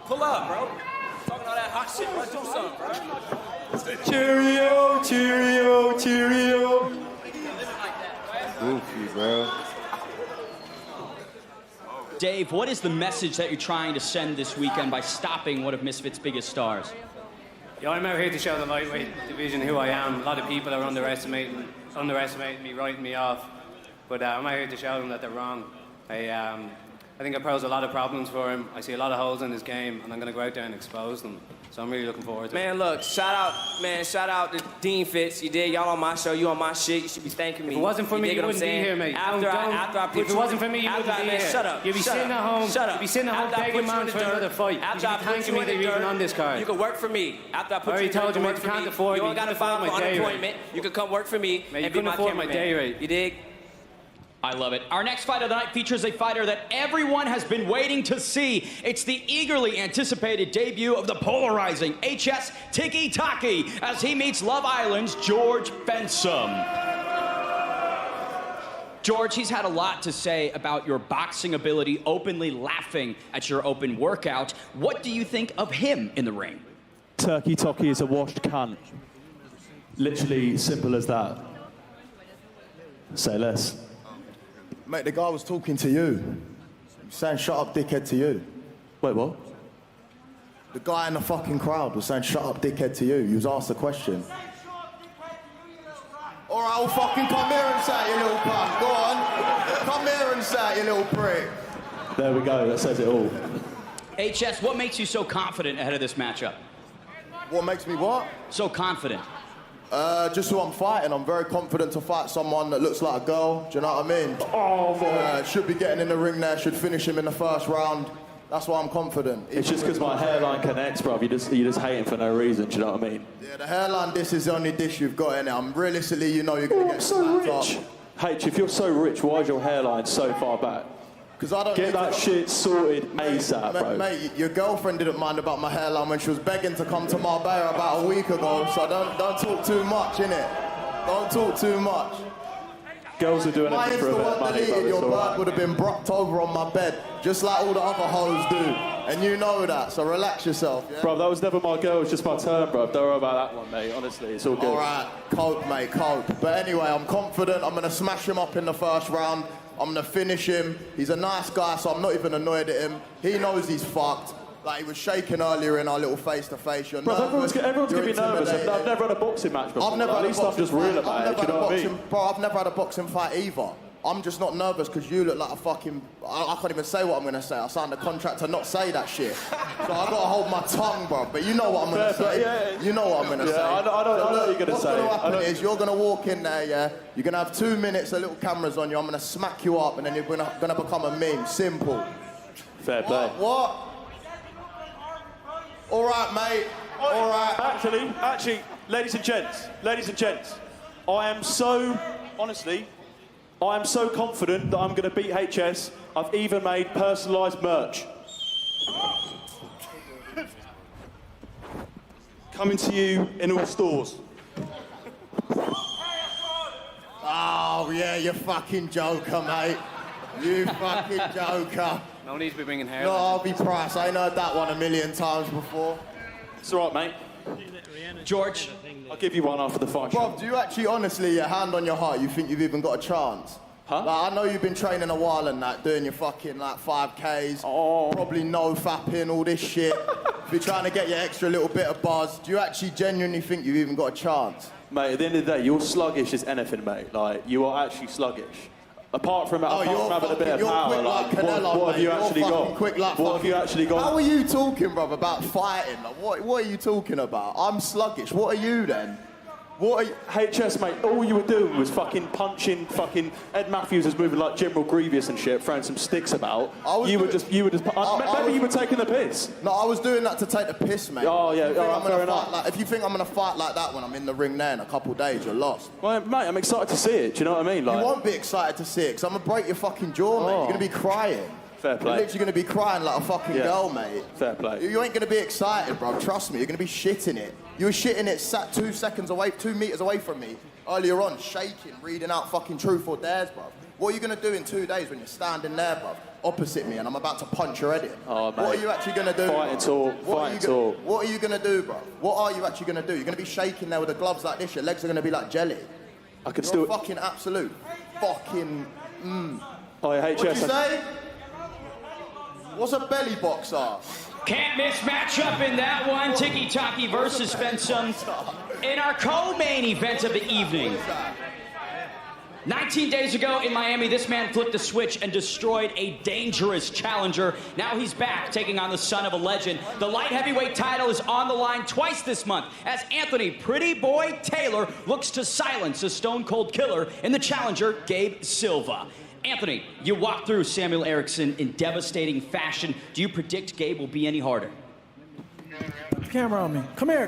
pull up, bro. Talking all that hot shit, bro. Do something, bro.
Cheerio.
Goofy, bro.
Dave, what is the message that you're trying to send this weekend by stopping one of Misfits' biggest stars?
Yeah, I'm out here to show the lightweight division who I am. A lot of people are underestimating me, writing me off. But I'm out here to show them that they're wrong. I think I pose a lot of problems for him. I see a lot of holes in his game, and I'm going to go out there and expose them. So I'm really looking forward to it.
Man, look, shout out to Dean Fitz. You did, y'all on my show, you on my shit. You should be thanking me.
If it wasn't for me, you wouldn't be here, mate.
After I put
if it wasn't for me, you wouldn't be here.
Shut up.
You'd be sitting at home.
Shut up.
You'd be sitting at home begging man for another fight.
After I
thanking me that you're even on this card.
You could work for me. After I put you in
told you, mate, you can't afford me.
You don't got to file for unemployment. You could come work for me and be my cameraman.
my day rate.
You dig?
I love it. Our next fight of the night features a fighter that everyone has been waiting to see. It's the eagerly anticipated debut of the polarizing HS Tikky Tokky as he meets Love Island's George Fensom. George, he's had a lot to say about your boxing ability, openly laughing at your open workout. What do you think of him in the ring?
Tokky is a washed cunt. Literally simple as that. Say less.
Mate, the guy was talking to you. Saying shut up, dickhead to you.
Wait, what?
The guy in the fucking crowd was saying shut up, dickhead to you. You was asked a question. All right, well, fucking come here and say it, you little cunt. Go on. Come here and say it, you little prick.
There we go, that says it all.
HS, what makes you so confident ahead of this matchup?
What makes me what?
So confident.
Just who I'm fighting. I'm very confident to fight someone that looks like a girl. Do you know what I mean?
Oh, boy.
Should be getting in the ring there. Should finish him in the first round. That's why I'm confident.
It's just because my hairline connects, bruv. You're just hating for no reason. Do you know what I mean?
Yeah, the hairline dish is the only dish you've got in it. I'm realistically, you know, you're gonna get
so rich. H, if you're so rich, why is your hairline so far back?
Because I don't
get that shit sorted ASAP, bro.
Mate, your girlfriend didn't mind about my hairline when she was begging to come to Marbella about a week ago. So don't talk too much, innit? Don't talk too much.
Girls are doing it for a bit of money, bro.
Your bird would have been brocked over on my bed, just like all the other hoes do. And you know that, so relax yourself, yeah?
Bro, that was never my girl, it was just my turn, bro. Don't worry about that one, mate. Honestly, it's all good.
All right, cope, mate, cope. But anyway, I'm confident. I'm going to smash him up in the first round. I'm going to finish him. He's a nice guy, so I'm not even annoyed at him. He knows he's fucked. Like, he was shaking earlier in our little face-to-face. You're
bro,
nervous.
everyone's going to be nervous. I've never had a boxing match before. At least I'm just real about it, do you know what I mean?
Bro, I've never had a boxing fight either. I'm just not nervous because you look like a fucking... I can't even say what I'm going to say. I signed a contract to not say that shit. So I've got to hold my tongue, bro. But you know what I'm going to say.
Yeah.
You know what I'm going to say.
I know what you're going to say.
What's going to happen is you're going to walk in there, yeah? You're going to have 2 minutes, the little cameras on you. I'm going to smack you up and then you're going to become a meme. Simple.
Fair play.
What? All right, mate. All right.
Actually, ladies and gents, I am so confident that I'm going to beat HS. I've even made personalised merch. Coming to you in all stores.
Oh, yeah, you fucking joker, mate. You fucking joker.
No need to be bringing hair.
No, I'll be Price. I ain't heard that one a million times before.
It's all right, mate.
George,
I'll give you one after the fight.
Bro, do you actually honestly, your hand on your heart, you think you've even got a chance? Huh? Like, I know you've been training a while and that, doing your fucking like 5Ks, probably no fapping, all this shit. If you're trying to get your extra little bit of buzz, do you actually genuinely think you've even got a chance?
Mate, at the end of the day, you're sluggish as anything, mate. Like, you are actually sluggish. Apart from having a bit of power, like, what have you actually got? What have you actually got?
How are you talking, bruv, about fighting? Like, what are you talking about? I'm sluggish. What are you then?
What are you? HS, mate, all you were doing was fucking punching fucking... Ed Matthews was moving like General Grievous and shit, throwing some sticks about. You were just... Maybe you were taking the piss.
No, I was doing that to take the piss, mate.
Oh, yeah, fair enough.
If you think I'm going to fight like that when I'm in the ring there in a couple of days, you're lost.
Well, mate, I'm excited to see it, do you know what I mean? Like,
you won't be excited to see it, because I'm going to break your fucking jaw, mate. You're going to be crying.
Fair play.
You're literally going to be crying like a fucking girl, mate.
Fair play.
You ain't going to be excited, bro. Trust me. You're going to be shitting it. You were shitting it sat 2 seconds away, 2 meters away from me earlier on, shaking, reading out fucking truth or dares, bro. What are you going to do in 2 days when you're standing there, bro, opposite me, and I'm about to punch your head in?
Oh, mate.
What are you actually going to do?
Fighting talk.
What are you going to do, bro? What are you actually going to do? You're going to be shaking there with the gloves like this. Your legs are going to be like jelly. You're fucking absolute fucking...
Oh, yeah, HS.
What'd you say? What's a belly boxer?
Can't miss matchup in that one. Tokky versus Fensom in our co-main event of the evening. 19 days ago in Miami, this man flipped a switch and destroyed a dangerous challenger. Now he's back, taking on the son of a legend. The light heavyweight title is on the line twice this month as Anthony Pretty Boy Taylor looks to silence a stone-cold killer in the challenger, Gabe Silva. Anthony, you walked through Samuel Erickson in devastating fashion. Do you predict Gabe will be any harder?
Put the camera on me. Come here.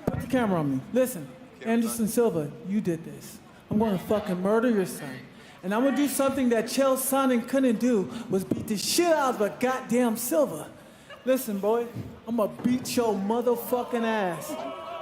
Put the camera on me. Listen, Anderson Silva, you did this. I'm going to fucking murder your son. And I'm going to do something that Chael Sonnen couldn't do, was beat the shit out of a goddamn Silva. Listen, boy, I'm going to beat your motherfucking ass.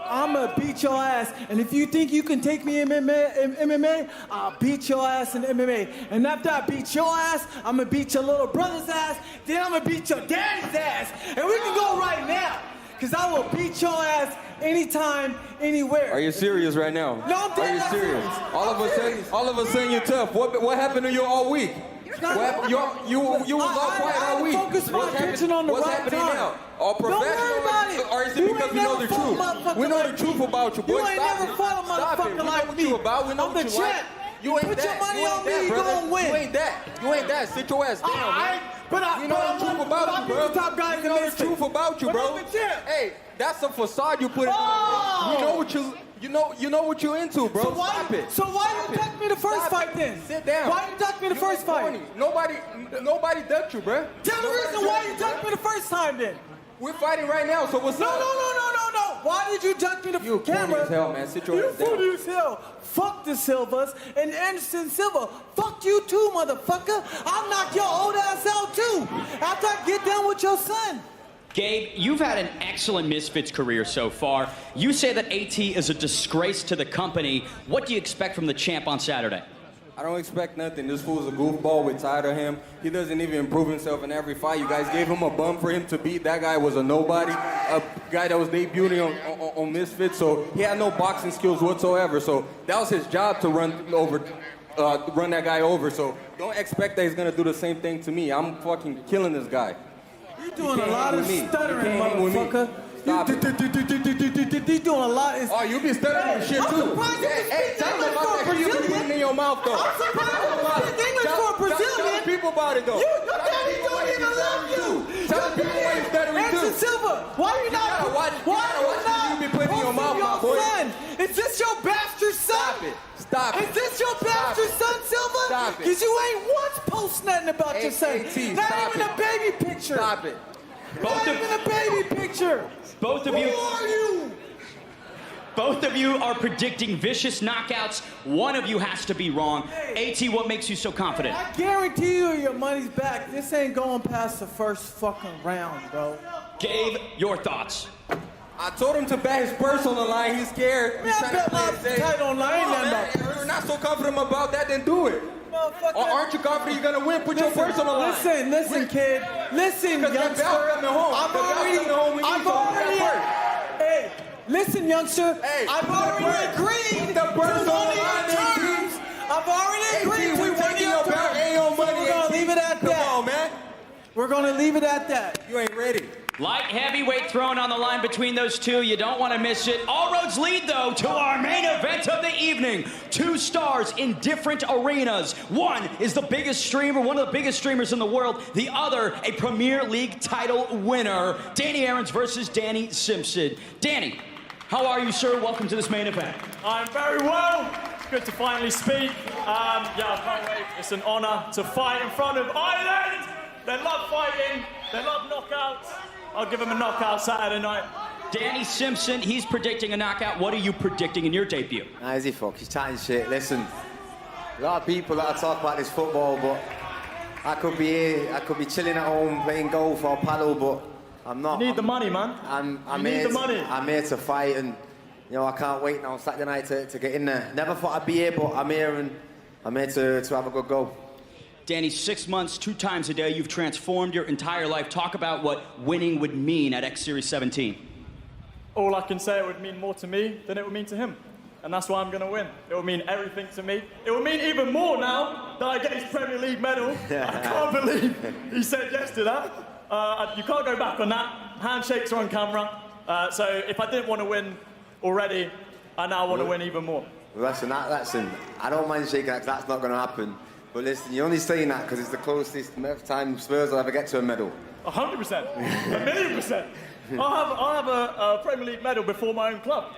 I'm gonna beat your ass, and if you think you can take me in MMA, I'll beat your ass in MMA. And after I beat your ass, I'm gonna beat your little brother's ass, then I'm gonna beat your daddy's ass. And we can go right now, because I will beat your ass anytime, anywhere.
Are you serious right now?
No, I'm dead.
Are you serious? All of a sudden you're tough. What happened to you all week? You was all quiet all week.
Focus my attention on the
what's
right
happening
time.
now? All professional, or is it because we know the truth? We know the truth about you, boy.
You ain't never fought a motherfucker like me.
We know what you like. You ain't
Put
that.
your money on me, you
brother.
gonna win.
You ain't that. Sit your ass down, man. We know the truth about you, bro.
Top guys
we know the truth about you, bro. Hey, that's a facade you put on. We know what you know what you're into, bro. Stop it.
So why you ducked me the first fight then?
Sit down.
Why you ducked me the first fight?
Nobody ducked you, bro.
Tell the reason why you ducked me the first time then.
We're fighting right now, so what's up?
No. Why did you duck me the camera?
You funny as hell, man. Sit your ass down.
You funny as hell. Fuck the Silvas and Anderson Silva. Fuck you too, motherfucker. I'll knock your old ass out too after I get done with your son.
Gabe, you've had an excellent Misfits career so far. You say that AT is a disgrace to the company. What do you expect from the champ on Saturday?
I don't expect nothing. This fool's a goofball. We're tired of him. He doesn't even improve himself in every fight. You guys gave him a bum for him to beat. That guy was a nobody, a guy that was debuting on Misfits, so he had no boxing skills whatsoever. So that was his job to run that guy over. So don't expect that he's gonna do the same thing to me. I'm fucking killing this guy.
You're doing a lot of stuttering, motherfucker.
Stop it.
You're doing a lot.
Oh, you be stuttering shit too. Hey, tell them about that shit you putting in your mouth, though.
I'm surprised you speak English for a Brazilian.
Tell the people about it, though.
Your daddy don't even love you.
Tell the people why you stuttering too.
Anderson Silva, why you not? Why you
be putting in your mouth, my boy?
Is this your bastard son?
Stop it.
Is this your bastard son, Silva?
Stop it.
Because you ain't once post nothing about your son. Not even a baby picture.
Stop it.
Not even a baby picture.
Both of you.
Who are you?
Both of you are predicting vicious knockouts. One of you has to be wrong. AT, what makes you so confident?
I guarantee you your money's back. This ain't going past the first fucking round, bro.
Gabe, your thoughts.
I told him to bet his purse on the line. He's scared.
Man, I bet my title on the line.
You're not so confident about that, then do it. Or aren't you confident you're gonna win? Put your purse on the line.
Listen, kid. Listen, youngster. Hey, listen, youngster.
Hey,
I've already agreed to one of your terms
I've already agreed
we
to
won
take
your
your
belt.
turn.
Ain't your money.
We're gonna leave it at that.
Come on, man.
We're gonna leave it at that.
You ain't ready.
Light heavyweight thrown on the line between those two. You don't want to miss it. All roads lead, though, to our main event of the evening. Two stars in different arenas. One is the biggest streamer, one of the biggest streamers in the world. The other, a Premier League title winner. Danny Aarons versus Danny Simpson. Danny, how are you, sir? Welcome to this main event.
I'm very well. It's good to finally speak. I can't wait. It's an honor to fight in front of Ireland. They love fighting. They love knockouts. I'll give him a knockout Saturday night.
Danny Simpson, he's predicting a knockout. What are you predicting in your debut?
Nah, is he fuck? He's chatting shit. Listen, a lot of people that talk about this football, but I could be here. I could be chilling at home playing golf or paddle, but I'm not.
You need the money, man.
I'm here to fight, and you know I can't wait now Saturday night to get in there. Never thought I'd be here, but I'm here, and I'm here to have a good go.
Danny, 6 months, 2 times a day, you've transformed your entire life. Talk about what winning would mean at X Series 17.
All I can say, it would mean more to me than it would mean to him. And that's why I'm going to win. It would mean everything to me. It would mean even more now that I get his Premier League medal. I can't believe he said yes to that. You can't go back on that. Handshakes are on camera. So if I didn't want to win already, I now want to win even more.
Listen, I don't mind shaking that 'cause that's not going to happen. But listen, you're only saying that because it's the closest time Spurs will ever get to a medal.
100%. 1,000,000%. I'll have a Premier League medal before my own club.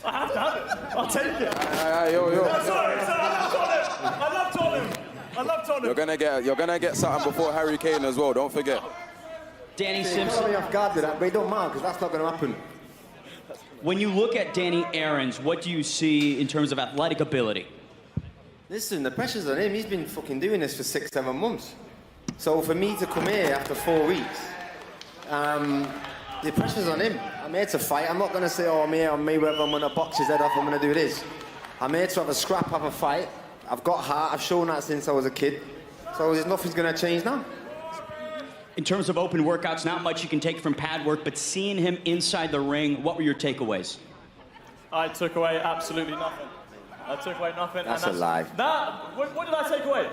I have to have it. I'll take it. Sorry, I love Tottenham. I love Tottenham.
You're gonna get something before Harry Kane as well. Don't forget.
Danny
You
Simpson.
caught me off guard with that, but it don't matter because that's not going to happen.
When you look at Danny Aarons, what do you see in terms of athletic ability?
Listen, the pressure's on him. He's been fucking doing this for 6-7 months. So for me to come here after 4 weeks, the pressure's on him. I'm here to fight. I'm not going to say, oh, I'm here, I'm Mayweather, I'm going to box his head off, I'm going to do this. I'm here to have a scrap, have a fight. I've got heart. I've shown that since I was a kid. So there's nothing's going to change now.
In terms of open workouts, not much you can take from pad work, but seeing him inside the ring, what were your takeaways?
I took away absolutely nothing. I took away nothing.
That's a lie.
What did I take away?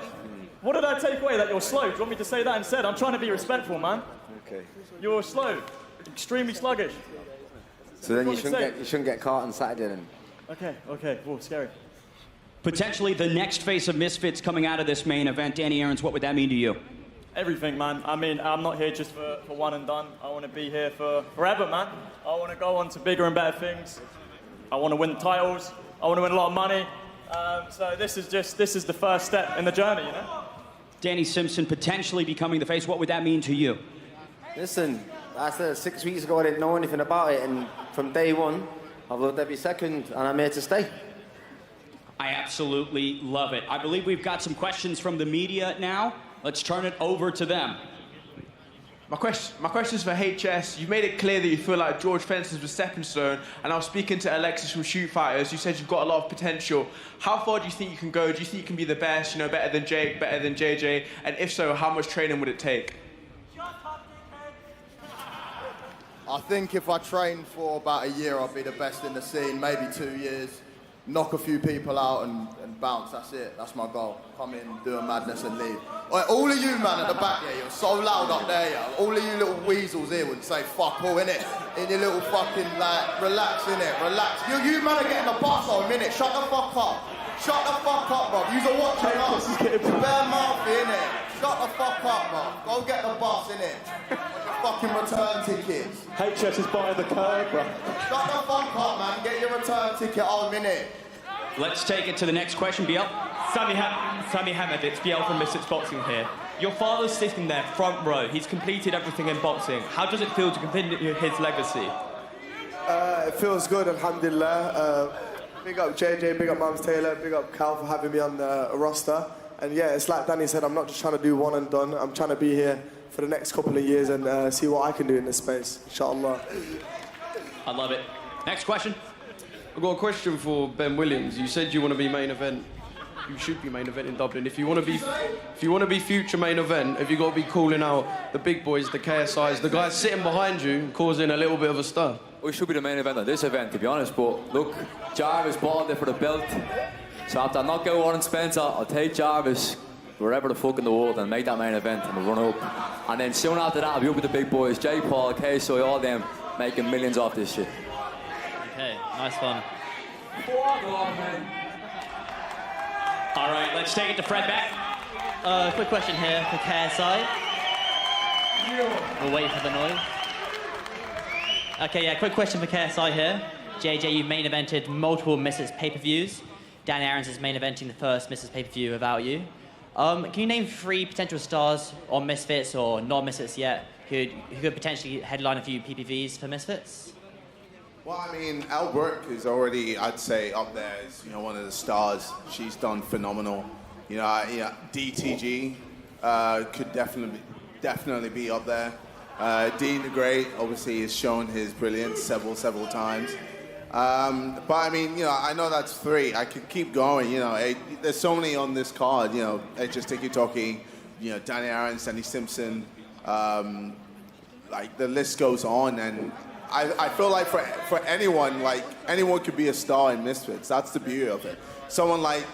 What did I take away? That you're slow? Do you want me to say that instead? I'm trying to be respectful, man.
Okay.
You're slow. Extremely sluggish.
So then you shouldn't get caught on Saturday then.
Okay. Whoa, scary.
Potentially the next face of Misfits coming out of this main event. Danny Aarons, what would that mean to you?
Everything, man. I mean, I'm not here just for one and done. I want to be here for forever, man. I want to go on to bigger and better things. I want to win titles. I want to win a lot of money. So this is the first step in the journey, you know?
Danny Simpson potentially becoming the face, what would that mean to you?
Listen, I said 6 weeks ago I didn't know anything about it, and from day one, I've loved every second, and I'm here to stay.
I absolutely love it. I believe we've got some questions from the media now. Let's turn it over to them.
My question's for HS. You've made it clear that you feel like George Fensom's a stepping stone, and I was speaking to Alexis from Shoot Fighters. You said you've got a lot of potential. How far do you think you can go? Do you think you can be the best, better than Jake, better than JJ? And if so, how much training would it take?
I think if I train for about a year, I'll be the best in the scene, maybe 2 years. Knock a few people out and bounce, that's it. That's my goal. Come in, do a madness and leave. All of you, man, at the back here, you're so loud up there, yeah. All of you little weasels here would say fuck all, innit? In your little fucking, relax, innit? Relax. You man are getting the bus on, innit? Shut the fuck up. Shut the fuck up, bro. You're watching us. Bare mouth, innit? Shut the fuck up, bro. Go get the bus, innit? Fucking return tickets.
HS is buying the curb, bro.
Shut the fuck up, man. Get your return ticket on, innit?
Let's take it to the next question, BL.
Sami Hamad, it's BL from Misfits Boxing here. Your father's sitting there, front row. He's completed everything in boxing. How does it feel to continue his legacy?
It feels good, alhamdulillah. Big up JJ, big up Mums Taylor, big up Cal for having me on the roster. And yeah, it's like Danny said, I'm not just trying to do one and done. I'm trying to be here for the next couple of years and see what I can do in this space, inshallah.
I love it. Next question.
I've got a question for Ben Williams. You said you want to be main event. You should be main event in Dublin. If you want to be future main event, have you got to be calling out the big boys, the KSIs, the guys sitting behind you, causing a little bit of a stir?
We should be the main event at this event, to be honest. But look, Jarvis balled there for the belt. So after I knock out Warren Spencer, I'll take Jarvis wherever the fuck in the world and make that main event and we'll run up. And then soon after that, I'll be up with the big boys, Jake Paul, KSI, all them, making millions off this shit.
Okay, nice one.
All right, let's take it to Fred back.
Quick question here for KSI. We'll wait for the noise. Okay, yeah, quick question for KSI here. JJ, you've main evented multiple Misfits pay-per-views. Danny Aarons is main eventing the first Misfits pay-per-view without you. Can you name 3 potential stars or Misfits or non-Misfits yet who could potentially headline a few PPVs for Misfits?
Well, I mean, Elle Brooke is already, I'd say, up there as, one of the stars. She's done phenomenal. DTG could definitely be up there. Dean the Great, obviously, has shown his brilliance several times. But I mean, I know that's 3. I could keep going. There's so many on this card. Just Tikky, Tokky, Danny Aarons, Danny Simpson. Like the list goes on, and I feel like for anyone, anyone could be a star in Misfits. That's the beauty of it. Someone like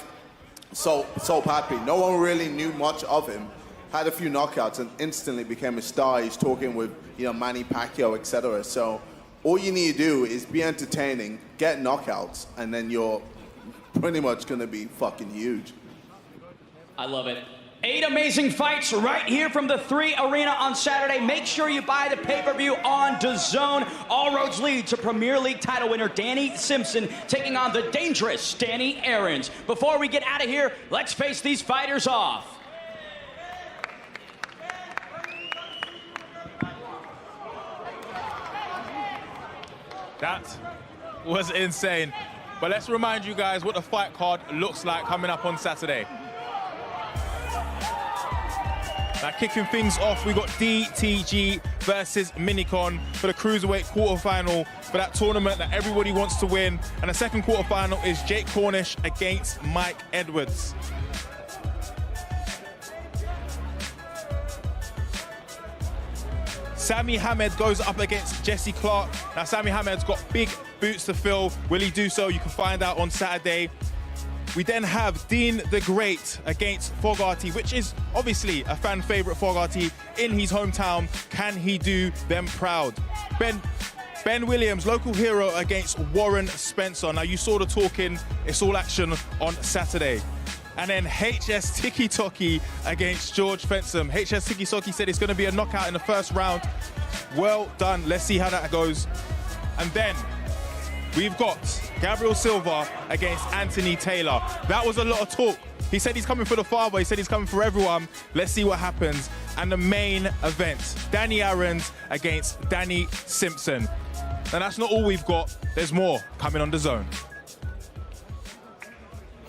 Soul Pappy, no one really knew much of him. Had a few knockouts and instantly became a star. He's talking with Manny Pacquiao, etc. So all you need to do is be entertaining, get knockouts, and then you're pretty much going to be fucking huge.
I love it.
8 amazing fights right here from the 3 Arena on Saturday. Make sure you buy the pay-per-view on Dazn. All roads lead to Premier League title winner Danny Simpson taking on the dangerous Danny Aarons. Before we get out of here, let's face these fighters off.
That was insane. But let's remind you guys what the fight card looks like coming up on Saturday. Now, kicking things off, we got DTG versus Minikon for the Cruiserweight quarterfinal for that tournament that everybody wants to win. And the second quarterfinal is Jake Cornish against Mike Edwards. Sami Hamed goes up against Jesse Clark. Now, Sami Hamed's got big boots to fill. Will he do so? You can find out on Saturday. We then have Dean the Great against Fogerty, which is obviously a fan favorite. Fogerty in his hometown. Can he do them proud? Ben Williams, local hero, against Warren Spencer. Now, you saw the talking. It's all action on Saturday. And then HS Tikky Tokky against George Fensom. HS Tikky Tokky said it's going to be a knockout in the first round. Well done. Let's see how that goes. And then we've got Gabriel Silva against Anthony Taylor. That was a lot of talk. He said he's coming for the father. He said he's coming for everyone. Let's see what happens. And the main event, Danny Aarons against Danny Simpson. And that's not all we've got. There's more coming on Dazn.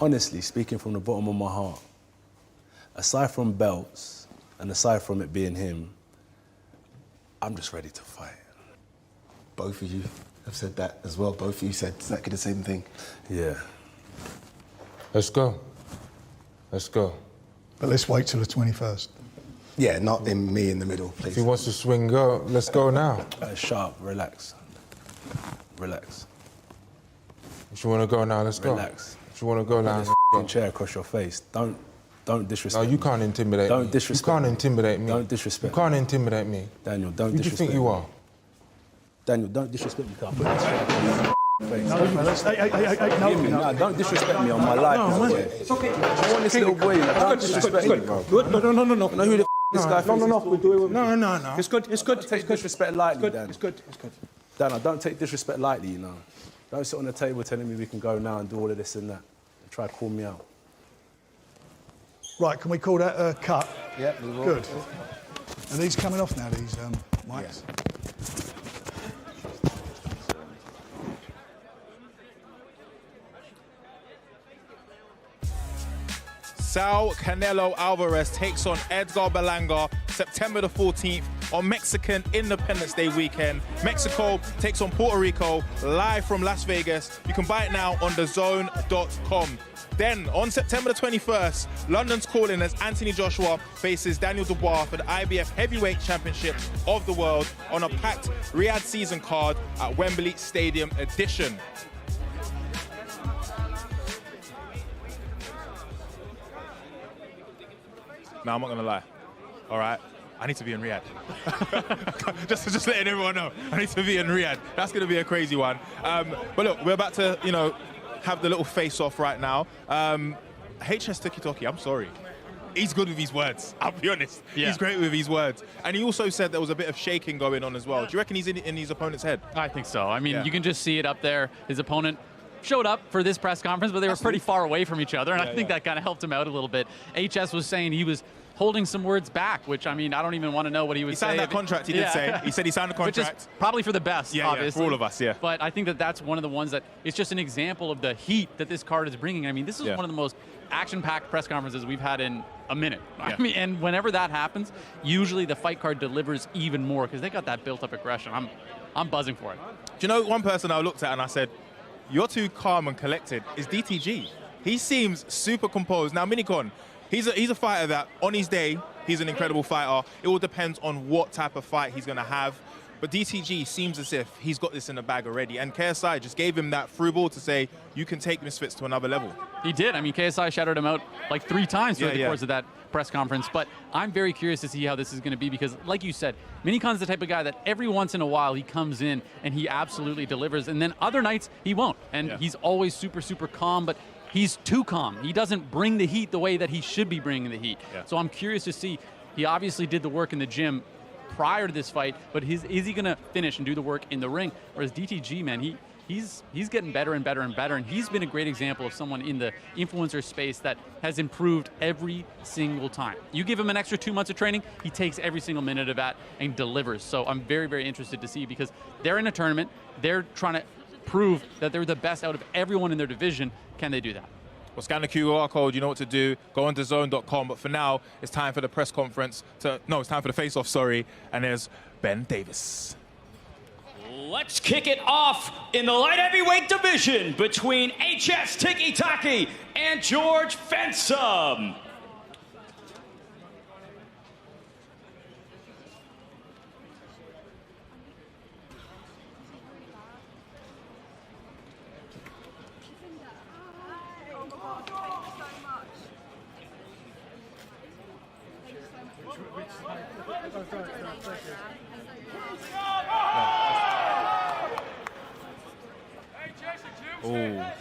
Honestly, speaking from the bottom of my heart, aside from belts and aside from it being him, I'm just ready to fight.
Both of you have said that as well. Both of you said exactly the same thing.
Yeah.
Let's go. Let's go.
But let's wait till the 21st.
Yeah, not me in the middle, please.
If he wants to swing, go. Let's go now.
Sharp, relax. Relax.
If you want to go now, let's go.
Relax.
If you want to go now, let's go.
Chair across your face. Don't disrespect
No, you can't intimidate me.
Don't disrespect
You can't intimidate me.
Don't disrespect
You can't intimidate me.
Daniel, don't
Who do you
disrespect
think you
me.
are?
Daniel, don't disrespect me. Can't put this face.
No, fellas.
No, don't disrespect me on my life.
No,
man.
it's okay.
I want this little boy, don't disrespect me, bro.
Good. No.
I know who the this guy thinks.
No. It's good.
Don't take disrespect lightly, Dan.
It's good.
Dan, don't take disrespect lightly, you know. Don't sit on the table telling me we can go now and do all of this and that. And try to call me out.
Right, can we call that a cut?
Yeah, we will.
Good. Are these coming off now, these mics?
Saul Canelo Alvarez takes on Edgar Berlanga September the 14th on Mexican Independence Day weekend. Mexico takes on Puerto Rico live from Las Vegas. You can buy it now on DAZN.com. Then, on September the 21st, London's calling as Anthony Joshua faces Daniel Dubois for the IBF Heavyweight Championship of the World on a packed Riyadh season card at Wembley Stadium Edition. No, I'm not gonna lie. All right, I need to be in Riyadh. just letting everyone know, I need to be in Riyadh. That's gonna be a crazy one. But look, we're about to, have the little face-off right now. HS Tokky, I'm sorry. He's good with his words, I'll be honest.
Yeah.
He's great with his words. And he also said there was a bit of shaking going on as well. Do you reckon he's in his opponent's head?
I think so. I mean, you can just see it up there. His opponent showed up for this press conference, but they were pretty far away from each other, and I think that kind of helped him out a little bit. HS was saying he was holding some words back, which, I mean, I don't even want to know what he would say.
He signed that contract, he did say. He said he signed a contract.
Which is probably for the best, obviously.
For all of us, yeah.
But I think that that's one of the ones that it's just an example of the heat that this card is bringing. I mean, this is one of the most action-packed press conferences we've had in a minute. I mean, and whenever that happens, usually the fight card delivers even more because they got that built-up aggression. I'm buzzing for it.
Do you know one person I looked at and I said, you're too calm and collected, is DTG. He seems super composed. Now, Minikon, he's a fighter that, on his day, he's an incredible fighter. It all depends on what type of fight he's going to have. But DTG seems as if he's got this in the bag already. And KSI just gave him that through ball to say, you can take Misfits to another level.
He did. I mean, KSI shouted him out like 3 times throughout the course of that press conference. But I'm very curious to see how this is going to be because, like you said, Minikon's the type of guy that every once in a while he comes in and he absolutely delivers. And then other nights he won't. And he's always super, super calm. But he's too calm. He doesn't bring the heat the way that he should be bringing the heat. So I'm curious to see. He obviously did the work in the gym prior to this fight, but is he going to finish and do the work in the ring? Whereas DTG, man, he's getting better and better and better, and he's been a great example of someone in the influencer space that has improved every single time. You give him an extra 2 months of training, he takes every single minute of that and delivers. So I'm very, very interested to see because they're in a tournament, they're trying to prove that they're the best out of everyone in their division. Can they do that?
Well, scan the QR code, you know what to do. Go on Dazn.com. But for now, it's time for the press conference. It's time for the face-off, sorry. And there's Ben Davis.
Let's kick it off in the light heavyweight division between HS Tikky and George Fensom.
Oh.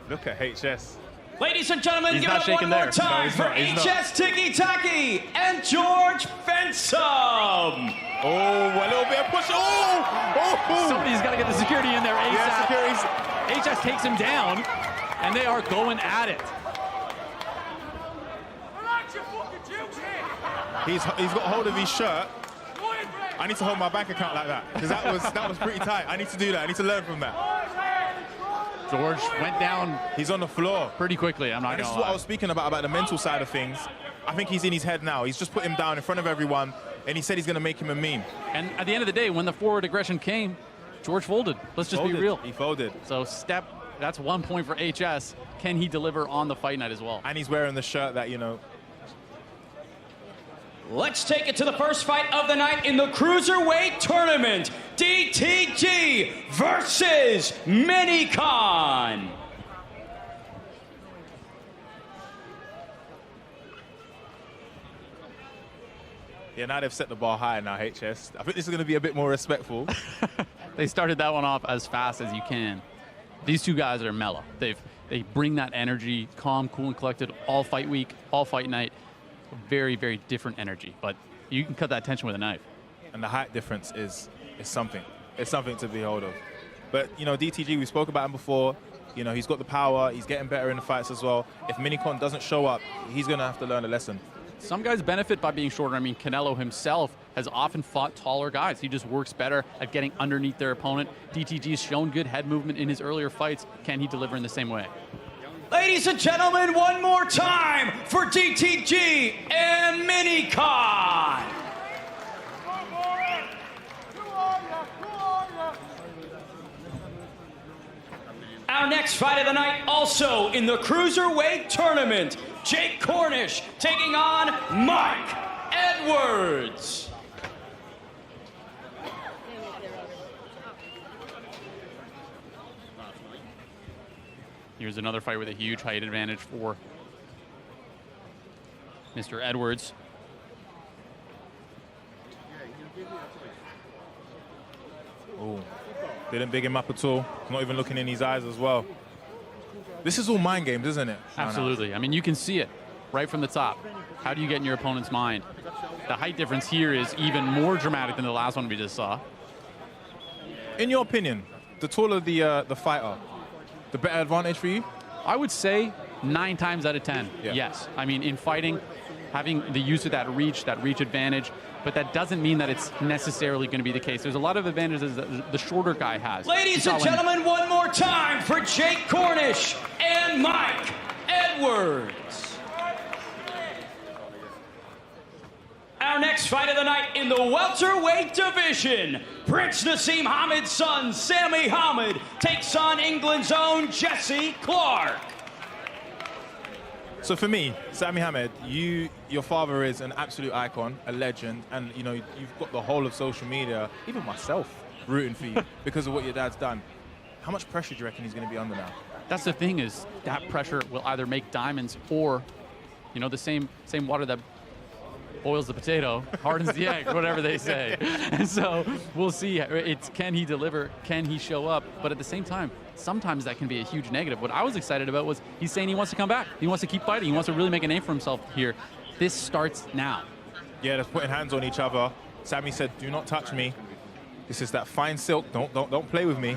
Look at HS.
Ladies and gentlemen,
He's
give
not
it up
shaking
one more
there.
time
No,
for
he's not.
HS Tikky and George Fensom.
Oh, a little bit of push. Oh!
Somebody's got to get the security in there ASAP.
Yeah, security's...
HS takes him down, and they are going at it.
He's got hold of his shirt. I need to hold my bank account like that because that was pretty tight. I need to do that. I need to learn from that.
George went down.
He's on the floor
pretty quickly. I'm not going to
This
lie.
is what I was speaking about the mental side of things. I think he's in his head now. He's just put him down in front of everyone, and he said he's going to make him a meme.
And at the end of the day, when the forward aggression came, George folded. Let's just be real.
He folded.
So that's 1 point for HS. Can he deliver on the fight night as well?
And he's wearing the shirt that,
Let's take it to the first fight of the night in the Cruiserweight Tournament. DTG versus Minikon.
Yeah, now they've set the bar high now, HS. I think this is going to be a bit more respectful.
They started that one off as fast as you can. These two guys are mellow. They bring that energy, calm, cool, and collected all fight week, all fight night. Very, very different energy, but you can cut that tension with a knife.
And the height difference is something. It's something to behold of. But, DTG, we spoke about him before. He's got the power. He's getting better in the fights as well. If Minikon doesn't show up, he's going to have to learn a lesson.
Some guys benefit by being shorter. I mean, Canelo himself has often fought taller guys. He just works better at getting underneath their opponent. DTG's shown good head movement in his earlier fights. Can he deliver in the same way?
Ladies and gentlemen, one more time for DTG and Minikon. Our next fight of the night, also in the Cruiserweight Tournament, Jake Cornish taking on Mike Edwards.
Here's another fight with a huge height advantage for Mr. Edwards.
Oh, didn't big him up at all. Not even looking in his eyes as well. This is all mind games, isn't it?
Absolutely. I mean, you can see it right from the top. How do you get in your opponent's mind? The height difference here is even more dramatic than the last one we just saw.
In your opinion, the taller the fighter, the better advantage for you?
I would say 9 times out of 10, yes. I mean, in fighting, having the use of that reach advantage, but that doesn't mean that it's necessarily going to be the case. There's a lot of advantages that the shorter guy has.
Ladies and gentlemen, one more time for Jake Cornish and Mike Edwards. Our next fight of the night in the welterweight division, Prince Naseem Hamid's son, Sammy Hamid, takes on England's own Jesse Clark.
So for me, Sammy Hamid, your father is an absolute icon, a legend, and you know you've got the whole of social media, even myself, rooting for you because of what your dad's done. How much pressure do you reckon he's going to be under now?
That's the thing, is that pressure will either make diamonds or, you know, the same water that boils the potato hardens the egg, whatever they say. And so we'll see. Can he deliver? Can he show up? But at the same time, sometimes that can be a huge negative. What I was excited about was he's saying he wants to come back. He wants to keep fighting. He wants to really make a name for himself here. This starts now.
Yeah, they're putting hands on each other. Sammy said, "Do not touch me. This is that fine silk. Don't play with me."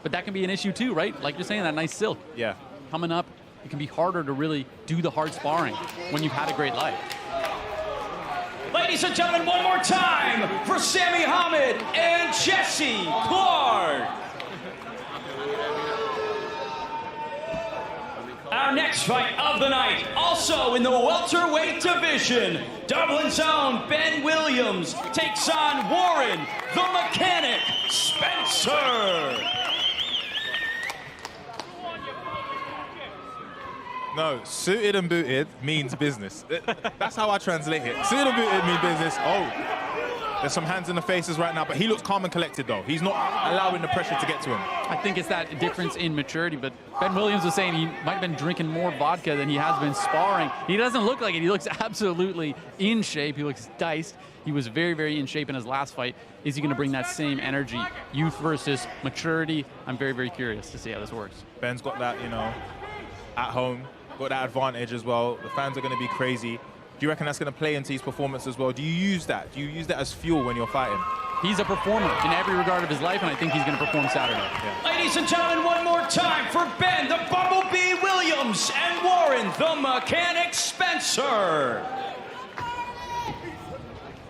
But that can be an issue too, right? Like you're saying, that nice silk.
Yeah.
Coming up, it can be harder to really do the hard sparring when you've had a great life.
Ladies and gentlemen, one more time for Sammy Hamid and Jesse Clark. Our next fight of the night, also in the welterweight division, Dublin's own Ben Williams takes on Warren the Mechanic Spencer.
No, suited and booted means business. That's how I translate it. Suited and booted means business. Oh, there's some hands in the faces right now, but he looks calm and collected, though. He's not allowing the pressure to get to him.
I think it's that difference in maturity, but Ben Williams was saying he might have been drinking more vodka than he has been sparring. He doesn't look like it. He looks absolutely in shape. He looks diced. He was very, very in shape in his last fight. Is he going to bring that same energy? Youth versus maturity. I'm very, very curious to see how this works.
Ben's got that, you know, at home. Got that advantage as well. The fans are going to be crazy. Do you reckon that's going to play into his performance as well? Do you use that? Do you use that as fuel when you're fighting?
He's a performer in every regard of his life, and I think he's going to perform Saturday.
Yeah.
Ladies and gentlemen, one more time for Ben the Bumblebee Williams and Warren the Mechanic Spencer.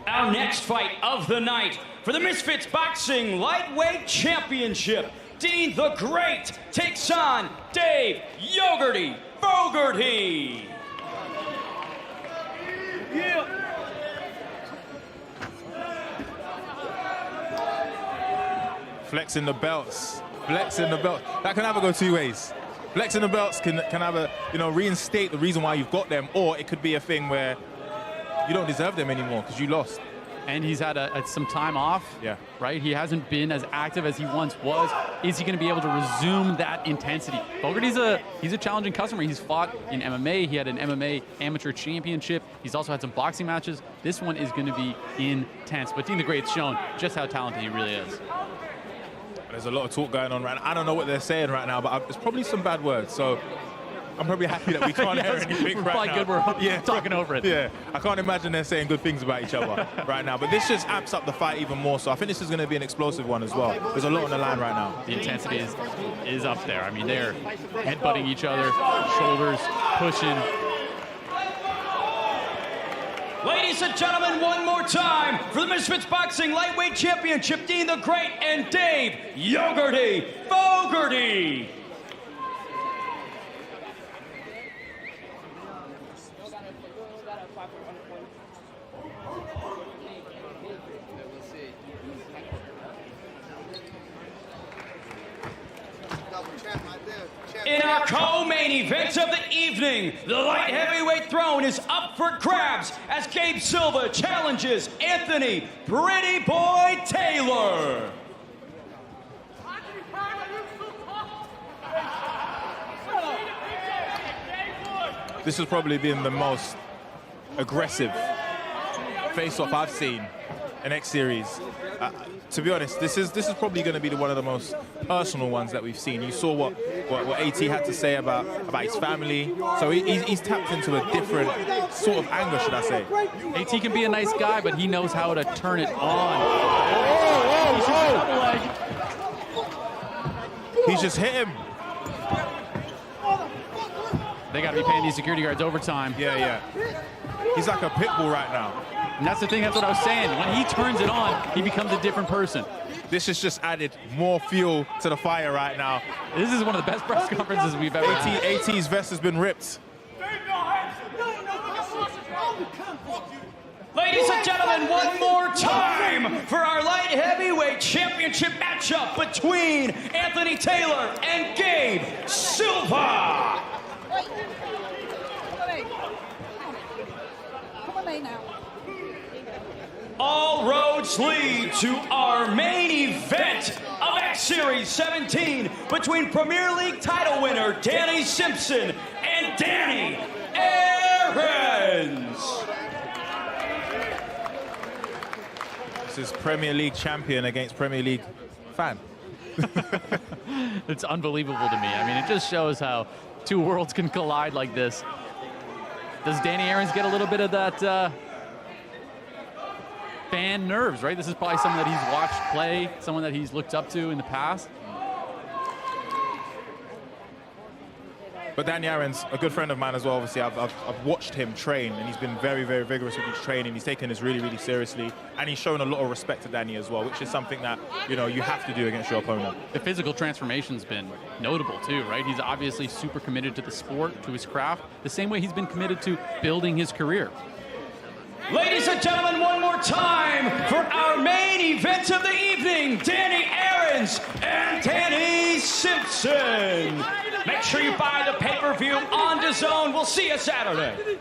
Our next fight of the night for the Misfits Boxing Lightweight Championship, Dean the Great takes on Dave Yogerty Fogerty.
Yeah. Flexing the belts. Flexing the belt. That can either go two ways. Flexing the belts can either, you know, reinstate the reason why you've got them, or it could be a thing where you don't deserve them anymore because you lost.
And he's had some time off, right? He hasn't been as active as he once was. Is he going to be able to resume that intensity? Fogerty's he's a challenging customer. He's fought in MMA. He had an MMA amateur championship. He's also had some boxing matches. This one is going to be intense. But Dean the Great's shown just how talented he really is.
There's a lot of talk going on right now. I don't know what they're saying right now, but there's probably some bad words. So I'm probably happy that we can't hear anything right now.
We're talking over it.
Yeah, I can't imagine they're saying good things about each other right now. But this just amps up the fight even more. So I think this is going to be an explosive one as well. There's a lot on the line right now.
The intensity is up there. I mean, they're headbutting each other, shoulders, pushing.
Ladies and gentlemen, one more time for the Misfits Boxing Lightweight Championship, Dean the Great and Dave Yogerty Fogerty. In our co-main event of the evening, the light heavyweight throne is up for grabs as Gabe Silva challenges Anthony Pretty Boy Taylor.
this has probably been the most aggressive face-off I've seen in X Series. To be honest, this is probably going to be one of the most personal ones that we've seen. You saw what AT had to say about his family, so he's tapped into a different sort of anger, should I say.
AT can be a nice guy, but he knows how to turn it on.
He just hit him.
They got to be paying these security guards overtime.
Yeah. He's like a pit bull right now.
And that's the thing, that's what I was saying. When he turns it on, he becomes a different person.
This has just added more fuel to the fire right now.
This is one of the best press conferences we've ever had.
AT's vest has been ripped.
Ladies and gentlemen, one more time for our light heavyweight championship matchup between Anthony Taylor and Gabe Silva.
Come on, now.
All roads lead to our main event of X Series 17 between Premier League title winner Danny Simpson and Danny Aarons.
This is Premier League champion against Premier League fan.
It's unbelievable to me. I mean, it just shows how two worlds can collide like this. Does Danny Aarons get a little bit of that fan nerves, right? This is probably someone that he's watched play, someone that he's looked up to in the past.
But Danny Aarons, a good friend of mine as well, obviously. I've watched him train, and he's been very, very vigorous with his training. He's taken this really, really seriously, and he's shown a lot of respect to Danny as well, which is something that, you know, you have to do against your opponent.
The physical transformation's been notable too, right? He's obviously super committed to the sport, to his craft, the same way he's been committed to building his career.
Ladies and gentlemen, one more time for our main event of the evening, Danny Aarons and Danny Simpson. Make sure you buy the pay-per-view on Dazn. We'll see you Saturday.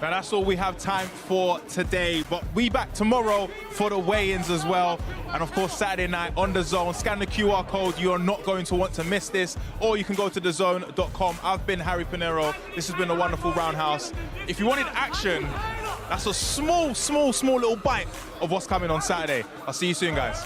Now that's all we have time for today, but we back tomorrow for the weigh-ins as well, and of course Saturday night on Dazn. Scan the QR code, you are not going to want to miss this, or you can go to dazn.com. I've been Harry Pinero. This has been a wonderful Roundhouse. If you wanted action, that's a small little bite of what's coming on Saturday. I'll see you soon, guys.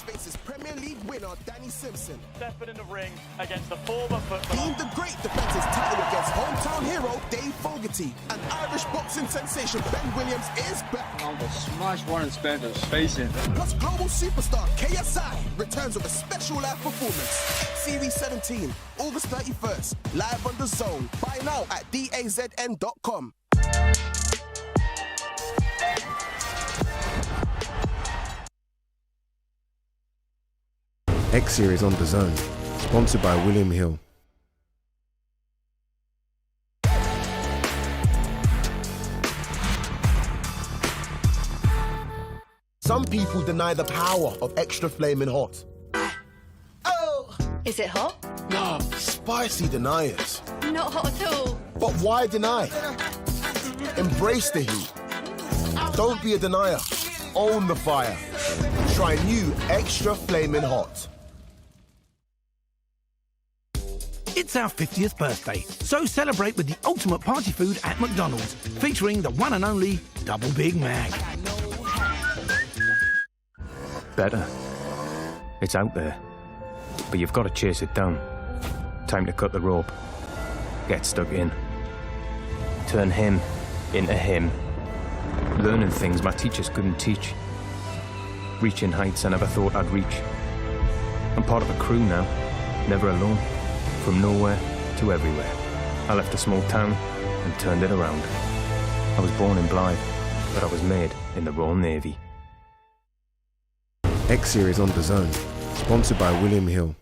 Faces Premier League winner Danny Simpson.
Stepping in the ring against the former footballer.
Dean the Great defends his title against hometown hero Dave Fogerty. And Irish boxing sensation Ben Williams is back.
I'm gonna smash Warren Spencer's face in.
Plus global superstar KSI returns with a special live performance. Series 17, August 31st, live on Dazn. Buy now at dazn.com.
X Series on Dazn, sponsored by William Hill.
Some people deny the power of extra flaming hot.
Oh! Is it hot?
No, spicy deniers.
Not hot at all.
But why deny? Embrace the heat. Don't be a denier. Own the fire. Try new extra flaming hot.
It's our 50th birthday, so celebrate with the ultimate party food at McDonald's, featuring the one and only Double Big Mac.
Better. It's out there, but you've got to chase it down. Time to cut the rope. Get stuck in. Turn him into him. Learning things my teachers couldn't teach. Reaching heights I never thought I'd reach. I'm part of a crew now, never alone. From nowhere to everywhere. I left a small town and turned it around. I was born in Blythe, but I was made in the Royal Navy.
X Series on Dazn, sponsored by William Hill.